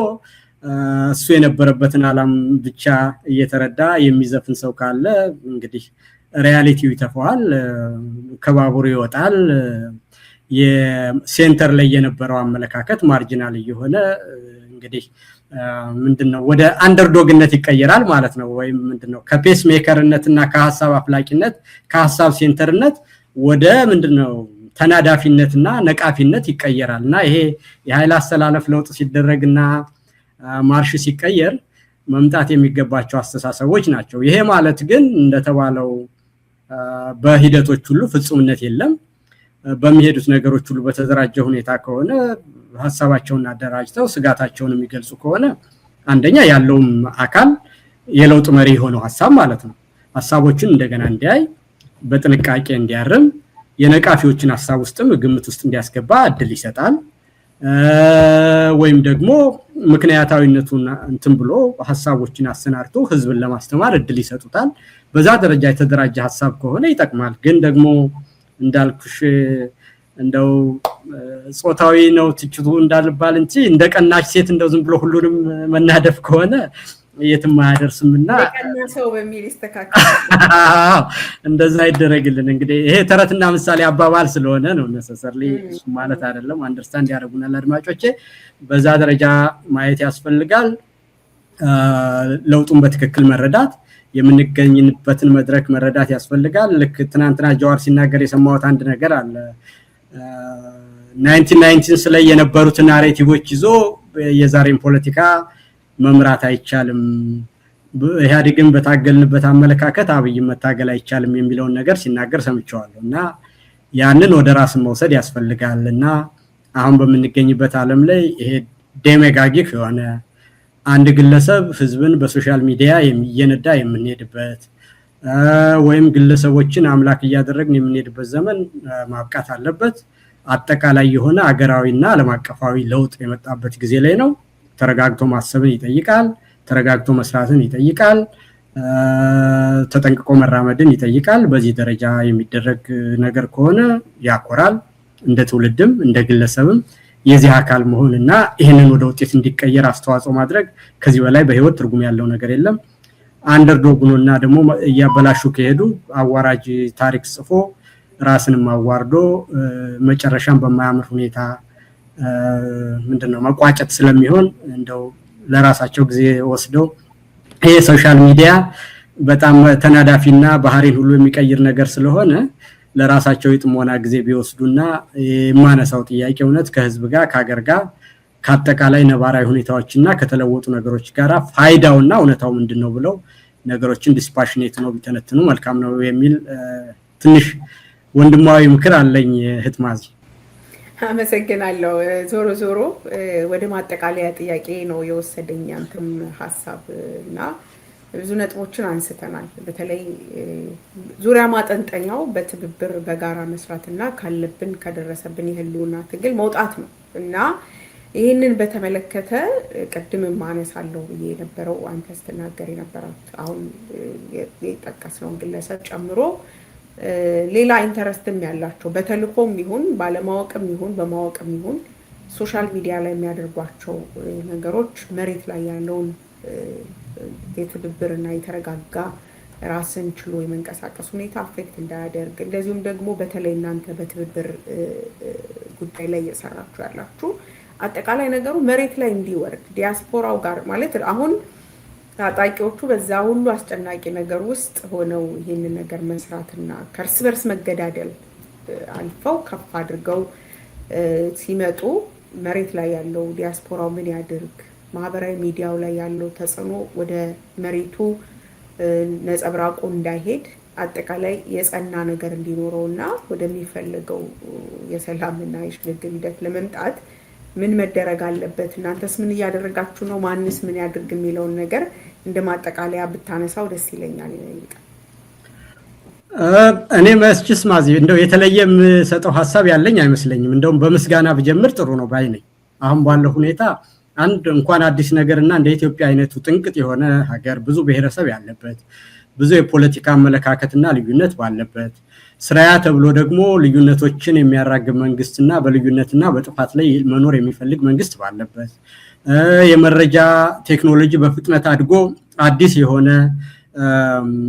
እሱ የነበረበትን ዓላማ ብቻ እየተረዳ የሚዘፍን ሰው ካለ እንግዲህ ሪያሊቲው ይተፋዋል ከባቡሩ ይወጣል የሴንተር ላይ የነበረው አመለካከት ማርጂናል እየሆነ እንግዲህ ምንድነው ወደ አንደርዶግነት ይቀየራል ማለት ነው ወይም ምንድነው ከፔስ ሜከርነትና ከሐሳብ አፍላቂነት ከሐሳብ ሴንተርነት ወደ ምንድነው ተናዳፊነትና ነቃፊነት ይቀየራልና ይሄ የኃይል አስተላለፍ ለውጥ ሲደረግና ማርሽ ሲቀየር መምጣት የሚገባቸው አስተሳሰቦች ናቸው። ይሄ ማለት ግን እንደተባለው በሂደቶች ሁሉ ፍጹምነት የለም። በሚሄዱት ነገሮች ሁሉ በተደራጀ ሁኔታ ከሆነ ሐሳባቸውን አደራጅተው ስጋታቸውን የሚገልጹ ከሆነ አንደኛ ያለውም አካል የለውጥ መሪ ሆነው ሐሳብ ማለት ነው ሐሳቦችን እንደገና እንዲያይ በጥንቃቄ እንዲያርም የነቃፊዎችን ሐሳብ ውስጥም ግምት ውስጥ እንዲያስገባ እድል ይሰጣል። ወይም ደግሞ ምክንያታዊነቱን እንትን ብሎ ሐሳቦችን አሰናርቶ ህዝብን ለማስተማር እድል ይሰጡታል። በዛ ደረጃ የተደራጀ ሐሳብ ከሆነ ይጠቅማል። ግን ደግሞ እንዳልኩሽ እንደው ጾታዊ ነው ትችቱ እንዳልባል እንጂ እንደቀናች ሴት እንደው ዝም ብሎ ሁሉንም መናደፍ ከሆነ የትም አያደርስምና ለቀና ሰው በሚል ይስተካከል እንደዛ ይደረግልን። እንግዲህ ይሄ ተረትና ምሳሌ አባባል ስለሆነ ነው ነሰሰርሊ እሱ ማለት አይደለም። አንደርስታንድ ያደርጉናል አድማጮቼ። በዛ ደረጃ ማየት ያስፈልጋል። ለውጡን በትክክል መረዳት የምንገኝበትን መድረክ መረዳት ያስፈልጋል። ልክ ትናንትና ጀዋር ሲናገር የሰማሁት አንድ ነገር አለ 1990 ላይ የነበሩት ናሬቲቮች ይዞ የዛሬን ፖለቲካ መምራት አይቻልም፣ ኢህአዴግን በታገልንበት አመለካከት አብይ መታገል አይቻልም የሚለውን ነገር ሲናገር ሰምቻለሁና ያንን ወደ ራስ መውሰድ ያስፈልጋልና አሁን በምንገኝበት ዓለም ላይ ይሄ ዴሜጋጊክ የሆነ አንድ ግለሰብ ህዝብን በሶሻል ሚዲያ የሚየነዳ የምንሄድበት ወይም ግለሰቦችን አምላክ እያደረግን የምንሄድበት ዘመን ማብቃት አለበት። አጠቃላይ የሆነ አገራዊና ዓለም አቀፋዊ ለውጥ የመጣበት ጊዜ ላይ ነው። ተረጋግቶ ማሰብን ይጠይቃል፣ ተረጋግቶ መስራትን ይጠይቃል፣ ተጠንቅቆ መራመድን ይጠይቃል። በዚህ ደረጃ የሚደረግ ነገር ከሆነ ያኮራል። እንደ ትውልድም እንደ ግለሰብም የዚህ አካል መሆንና ይሄንን ወደ ውጤት እንዲቀየር አስተዋጽኦ ማድረግ ከዚህ በላይ በህይወት ትርጉም ያለው ነገር የለም። አንደርዶግኖና ደግሞ እያበላሹ ከሄዱ አዋራጅ ታሪክ ጽፎ ራስንም አዋርዶ መጨረሻም በማያምር ሁኔታ ምንድነው መቋጨት ስለሚሆን እንደው ለራሳቸው ጊዜ ወስደው ይሄ ሶሻል ሚዲያ በጣም ተናዳፊና ባህሪን ሁሉ የሚቀይር ነገር ስለሆነ ለራሳቸው ይጥሞና ጊዜ ቢወስዱና የማነሳው ጥያቄ እውነት ከህዝብ ጋር ከሀገር ጋር ከአጠቃላይ ነባራዊ ሁኔታዎችና ከተለወጡ ነገሮች ጋር ፋይዳውና እውነታው ምንድነው ብለው ነገሮችን ዲስፓሽኔት ነው ቢተነትኑ መልካም ነው የሚል ትንሽ ወንድማዊ ምክር አለኝ። ህትማዚ አመሰግናለሁ። ዞሮ ዞሮ ወደ ማጠቃለያ ጥያቄ ነው የወሰደኝ አንተም ሐሳብና ብዙ ነጥቦችን አንስተናል። በተለይ ዙሪያ ማጠንጠኛው በትብብር በጋራ መስራትና ካለብን ከደረሰብን የህልውና ትግል መውጣት ነው እና ይህንን በተመለከተ ቅድምም ማነሳለሁ ብዬ የነበረው አንተ ስትናገር የነበራት አሁን የጠቀስነው ግለሰብ ጨምሮ ሌላ ኢንተረስትም ያላቸው በተልኮም ይሁን ባለማወቅም ይሁን በማወቅም ይሁን ሶሻል ሚዲያ ላይ የሚያደርጓቸው ነገሮች መሬት ላይ ያለውን የትብብርና የተረጋጋ ራስን ችሎ የመንቀሳቀስ ሁኔታ አፌክት እንዳያደርግ እንደዚሁም ደግሞ በተለይ እናንተ በትብብር ጉዳይ ላይ እየሰራችሁ ያላችሁ አጠቃላይ ነገሩ መሬት ላይ እንዲወርድ ዲያስፖራው ጋር ማለት አሁን ታጣቂዎቹ በዛ ሁሉ አስጨናቂ ነገር ውስጥ ሆነው ይህንን ነገር መስራትና ከእርስ በርስ መገዳደል አልፈው ከፍ አድርገው ሲመጡ መሬት ላይ ያለው ዲያስፖራው ምን ያድርግ፣ ማህበራዊ ሚዲያው ላይ ያለው ተጽዕኖ ወደ መሬቱ ነጸብራቁ እንዳይሄድ አጠቃላይ የጸና ነገር እንዲኖረውና ወደሚፈልገው የሰላምና የሽግግር ሂደት ለመምጣት ምን መደረግ አለበት፣ እናንተስ ምን እያደረጋችሁ ነው፣ ማንስ ምን ያድርግ የሚለውን ነገር እንደማጠቃለያ ብታነሳው ደስ ይለኛል። እኔ መስጭስ ማዚ እንደው የተለየ የምሰጠው ሐሳብ ያለኝ አይመስለኝም። እንደውም በምስጋና ብጀምር ጥሩ ነው ባይ ነኝ። አሁን ባለው ሁኔታ አንድ እንኳን አዲስ ነገርና እንደ ኢትዮጵያ አይነቱ ጥንቅጥ የሆነ ሀገር ብዙ ብሔረሰብ ያለበት ብዙ የፖለቲካ አመለካከትና ልዩነት ባለበት ስራያ ተብሎ ደግሞ ልዩነቶችን የሚያራግብ መንግስትና በልዩነትና በጥፋት ላይ መኖር የሚፈልግ መንግስት ባለበት የመረጃ ቴክኖሎጂ በፍጥነት አድጎ አዲስ የሆነ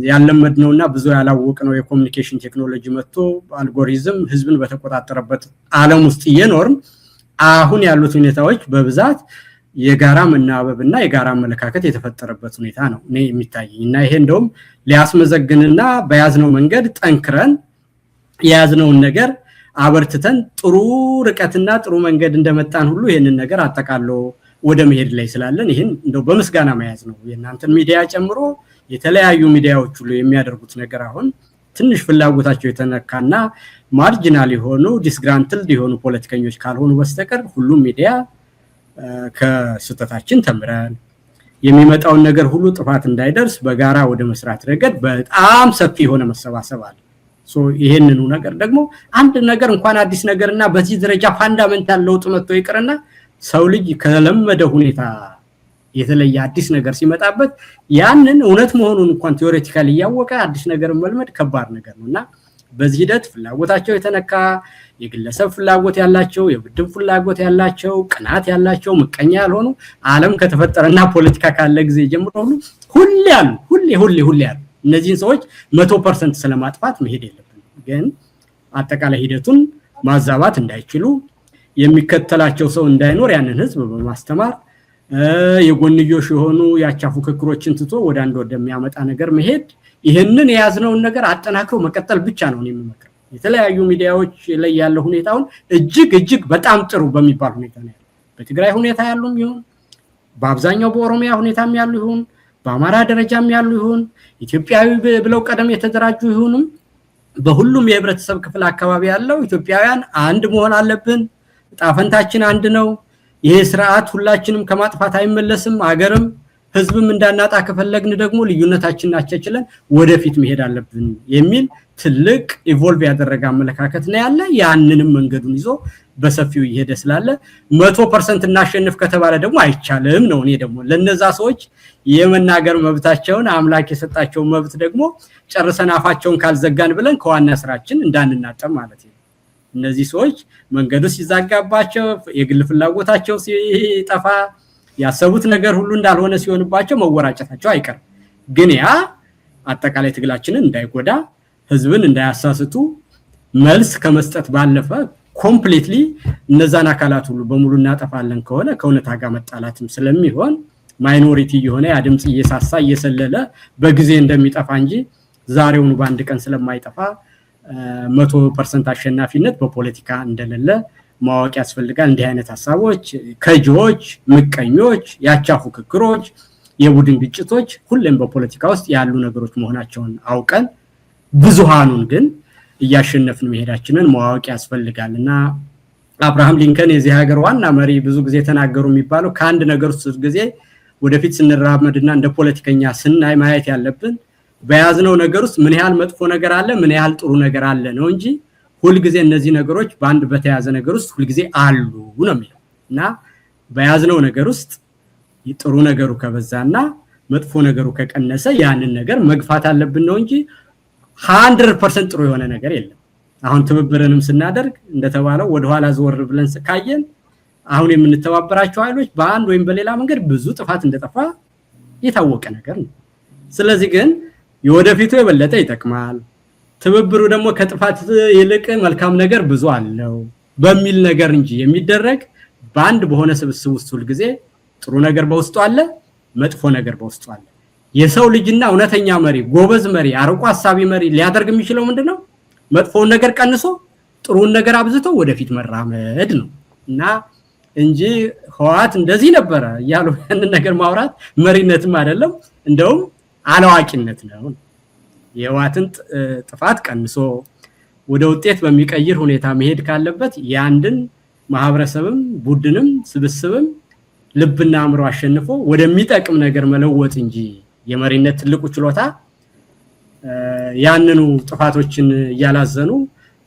ያለመድነውና ብዙ ያላወቅነው የኮሙኒኬሽን ቴክኖሎጂ መጥቶ አልጎሪዝም ህዝብን በተቆጣጠረበት ዓለም ውስጥ እየኖርን አሁን ያሉት ሁኔታዎች በብዛት የጋራ መናበብና የጋራ አመለካከት የተፈጠረበት ሁኔታ ነው እኔ የሚታየኝና ይሄ እንደውም ሊያስመዘግንና በያዝነው መንገድ ጠንክረን የያዝነውን ነገር አበርትተን ጥሩ ርቀትና ጥሩ መንገድ እንደመጣን ሁሉ ይሄንን ነገር አጠቃሎ ወደ መሄድ ላይ ስላለን ይሄን እንደው በመስጋና መያዝ ነው። የእናንተን ሚዲያ ጨምሮ የተለያዩ ሚዲያዎች ሁሉ የሚያደርጉት ነገር አሁን ትንሽ ፍላጎታቸው የተነካና ማርጂናል የሆኑ ዲስግራንትልድ የሆኑ ፖለቲከኞች ካልሆኑ በስተቀር ሁሉም ሚዲያ ከስተታችን ተምረን የሚመጣውን ነገር ሁሉ ጥፋት እንዳይደርስ በጋራ ወደ መስራት ረገድ በጣም ሰፊ የሆነ መሰባሰብ አለ። ይሄንኑ ነገር ደግሞ አንድ ነገር እንኳን አዲስ ነገርና በዚህ ደረጃ ፋንዳሜንታል ለውጥ መጥቶ ይቀርና ሰው ልጅ ከለመደ ሁኔታ የተለየ አዲስ ነገር ሲመጣበት ያንን እውነት መሆኑን እንኳን ቲዮሬቲካሊ ያወቀ አዲስ ነገር መልመድ ከባድ ነገር ነውና በዚህ ሂደት ፍላጎታቸው የተነካ የግለሰብ ፍላጎት ያላቸው የቡድን ፍላጎት ያላቸው ቅናት ያላቸው ምቀኛ ያልሆኑ ዓለም ከተፈጠረና ፖለቲካ ካለ ጊዜ ጀምሮ ሁሉ ያሉ እነዚህን ሰዎች 100% ስለማጥፋት መሄድ የለብንም። ግን አጠቃላይ ሂደቱን ማዛባት እንዳይችሉ የሚከተላቸው ሰው እንዳይኖር ያንን ህዝብ በማስተማር የጎንዮሽ የሆኑ ያቻ ፉክክሮችን ትቶ ወደ አንድ ወደሚያመጣ ነገር መሄድ ይሄንን የያዝነውን ነገር አጠናክሮ መቀጠል ብቻ ነው የሚመክረው። የተለያዩ ሚዲያዎች ላይ ያለው ሁኔታውን እጅግ በጣም ጥሩ በሚባል ሁኔታ ነው ያለው። በትግራይ ሁኔታ ያሉም ይሁን በአብዛኛው በኦሮሚያ ሁኔታም ያሉ ይሁን በአማራ ደረጃም ያሉ ይሁን ኢትዮጵያዊ ብለው ቀደም የተደራጁ ይሁንም በሁሉም የህብረተሰብ ክፍል አካባቢ ያለው ኢትዮጵያውያን አንድ መሆን አለብን። ጣፈንታችን አንድ ነው። ይሄ ስርዓት ሁላችንም ከማጥፋት አይመለስም። አገርም ህዝብም እንዳናጣ ከፈለግን ደግሞ ልዩነታችንን አቻችለን ወደፊት መሄድ አለብን የሚል ትልቅ ኢቮልቭ ያደረገ አመለካከት ነው ያለ። ያንንም መንገዱን ይዞ በሰፊው ይሄደ ስላለ 100% እናሸንፍ ከተባለ ደግሞ አይቻልም ነው። እኔ ደግሞ ለነዛ ሰዎች የመናገር መብታቸውን አምላክ የሰጣቸው መብት ደግሞ ጨርሰን አፋቸውን ካልዘጋን ብለን ከዋና ስራችን እንዳንናጠም ማለት ነው። እነዚህ ሰዎች መንገዱ ሲዛጋባቸው የግል ፍላጎታቸው ሲጠፋ ያሰቡት ነገር ሁሉ እንዳልሆነ ሲሆንባቸው መወራጨታቸው አይቀርም። ግን ያ አጠቃላይ ትግላችንን እንዳይጎዳ ህዝብን እንዳያሳስቱ መልስ ከመስጠት ባለፈ ኮምፕሊትሊ እነዛን አካላት ሁሉ በሙሉ እናጠፋለን ከሆነ ከእውነታ ጋር መጣላትም ስለሚሆን ማይኖሪቲ የሆነ ያ ድምጽ እየሳሳ እየሰለለ በጊዜ እንደሚጠፋ እንጂ ዛሬውኑ በአንድ ቀን ስለማይጠፋ 100% አሸናፊነት በፖለቲካ እንደሌለ ማወቅ ያስፈልጋል። እንዲህ አይነት ሐሳቦች ከጆች ምቀኞች ያቻ ፉክክሮች የቡድን ግጭቶች ሁሌም በፖለቲካ ውስጥ ያሉ ነገሮች መሆናቸውን አውቀን ብዙሃኑን ግን እያሸነፍን መሄዳችንን ማወቅ ያስፈልጋልና አብርሃም ሊንከን የዚህ ሀገር ዋና መሪ ብዙ ጊዜ ተናገሩ የሚባለው ከአንድ ነገር ውስጥ ጊዜ ወደፊት ስንራመድና እንደ ፖለቲከኛ ስናይ ማየት ያለብን በያዝነው ነገር ውስጥ ምን ያህል መጥፎ ነገር አለ ምን ያህል ጥሩ ነገር አለ ነው እንጂ ሁሉ ጊዜ እነዚህ ነገሮች በአንድ በተያዘ ነገር ውስጥ ሁሉ ጊዜ አሉ ነው የሚለው እና በያዝነው ነገር ውስጥ ጥሩ ነገሩ ከበዛና መጥፎ ነገሩ ከቀነሰ ያንን ነገር መግፋት አለብን ነው እንጂ 100% ጥሩ የሆነ ነገር የለም። አሁን ትብብርንም ስናደርግ እንደተባለው ወደ ኋላ ዘወር ብለን ካየን አሁን የምንተባበራቸው ኃይሎች በአንድ ወይም በሌላ መንገድ ብዙ ጥፋት እንደጠፋ የታወቀ ነገር ነው። ስለዚህ ግን የወደፊቱ የበለጠ ይጠቅማል ትብብሩ ደግሞ ከጥፋት ይልቅ መልካም ነገር ብዙ አለው በሚል ነገር እንጂ የሚደረግ በአንድ በሆነ ስብስብ ውስጥ ሁሉ ጊዜ ጥሩ ነገር በውስጡ አለ መጥፎ ነገር በውስጡ አለ። የሰው ልጅና እውነተኛ መሪ ጎበዝ መሪ አርቆ ሐሳቢ መሪ ሊያደርግ የሚችለው ምንድነው? መጥፎውን ነገር ቀንሶ ጥሩውን ነገር አብዝቶ ወደፊት መራመድ ነው እና እንጂ ህዋት እንደዚህ ነበር ያሉ ያንን ነገር ማውራት መሪነትም አይደለም እንደውም አላዋቂነት ነው። የህዋትን ጥፋት ቀንሶ ወደ ውጤት በሚቀይር ሁኔታ መሄድ ካለበት ያንድን ማህበረሰብም ቡድንም ስብስብም ልብና አምሮ አሸንፎ ወደሚጠቅም ነገር መለወጥ እንጂ የመሪነት ትልቁ ችሎታ ያንኑ ጥፋቶችን ያላዘኑ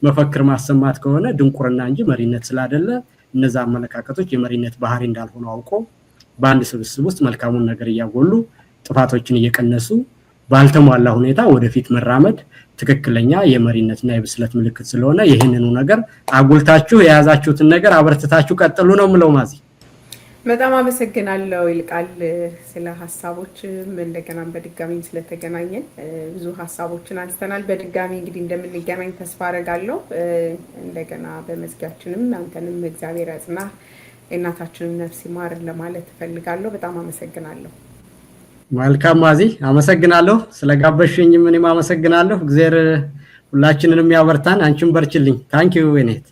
መፈክር ማሰማት ከሆነ ድንቁርና እንጂ መሪነት ስላደለ እነዛ አመለካከቶች የመሪነት ባህሪ እንዳልሆነ አውቆ በአንድ ስብስብ ውስጥ መልካሙን ነገር ያጎሉ ጥፋቶችን እየቀነሱ ባልተሟላ ሁኔታ ወደፊት መራመድ ትክክለኛ የመሪነትና የብስለት ምልክት ስለሆነ ይሄንኑ ነገር አጉልታችሁ የያዛችሁትን ነገር አበርትታችሁ ቀጥሉ ነው ምለው ማዚ በጣም አመሰግናለሁ ይልቃል ስለ ሐሳቦች እንደገና በድጋሚ ስለተገናኘን ብዙ ሐሳቦችን አንስተናል በድጋሚ እንግዲህ እንደምንገናኝ ተስፋ አደርጋለሁ እንደገና በመዝጊያችንም አንተንም እግዚአብሔር ያጽና እናታችንን ነፍስ ይማር ለማለት ፈልጋለሁ በጣም አመሰግናለሁ መልካም ማዚ አመሰግናለሁ ስለጋበሽኝ ምንም አመሰግናለሁ እግዚአብሔር ሁላችንንም ያበርታን አንቺም በርችልኝ ታንኪዩ ዌኔት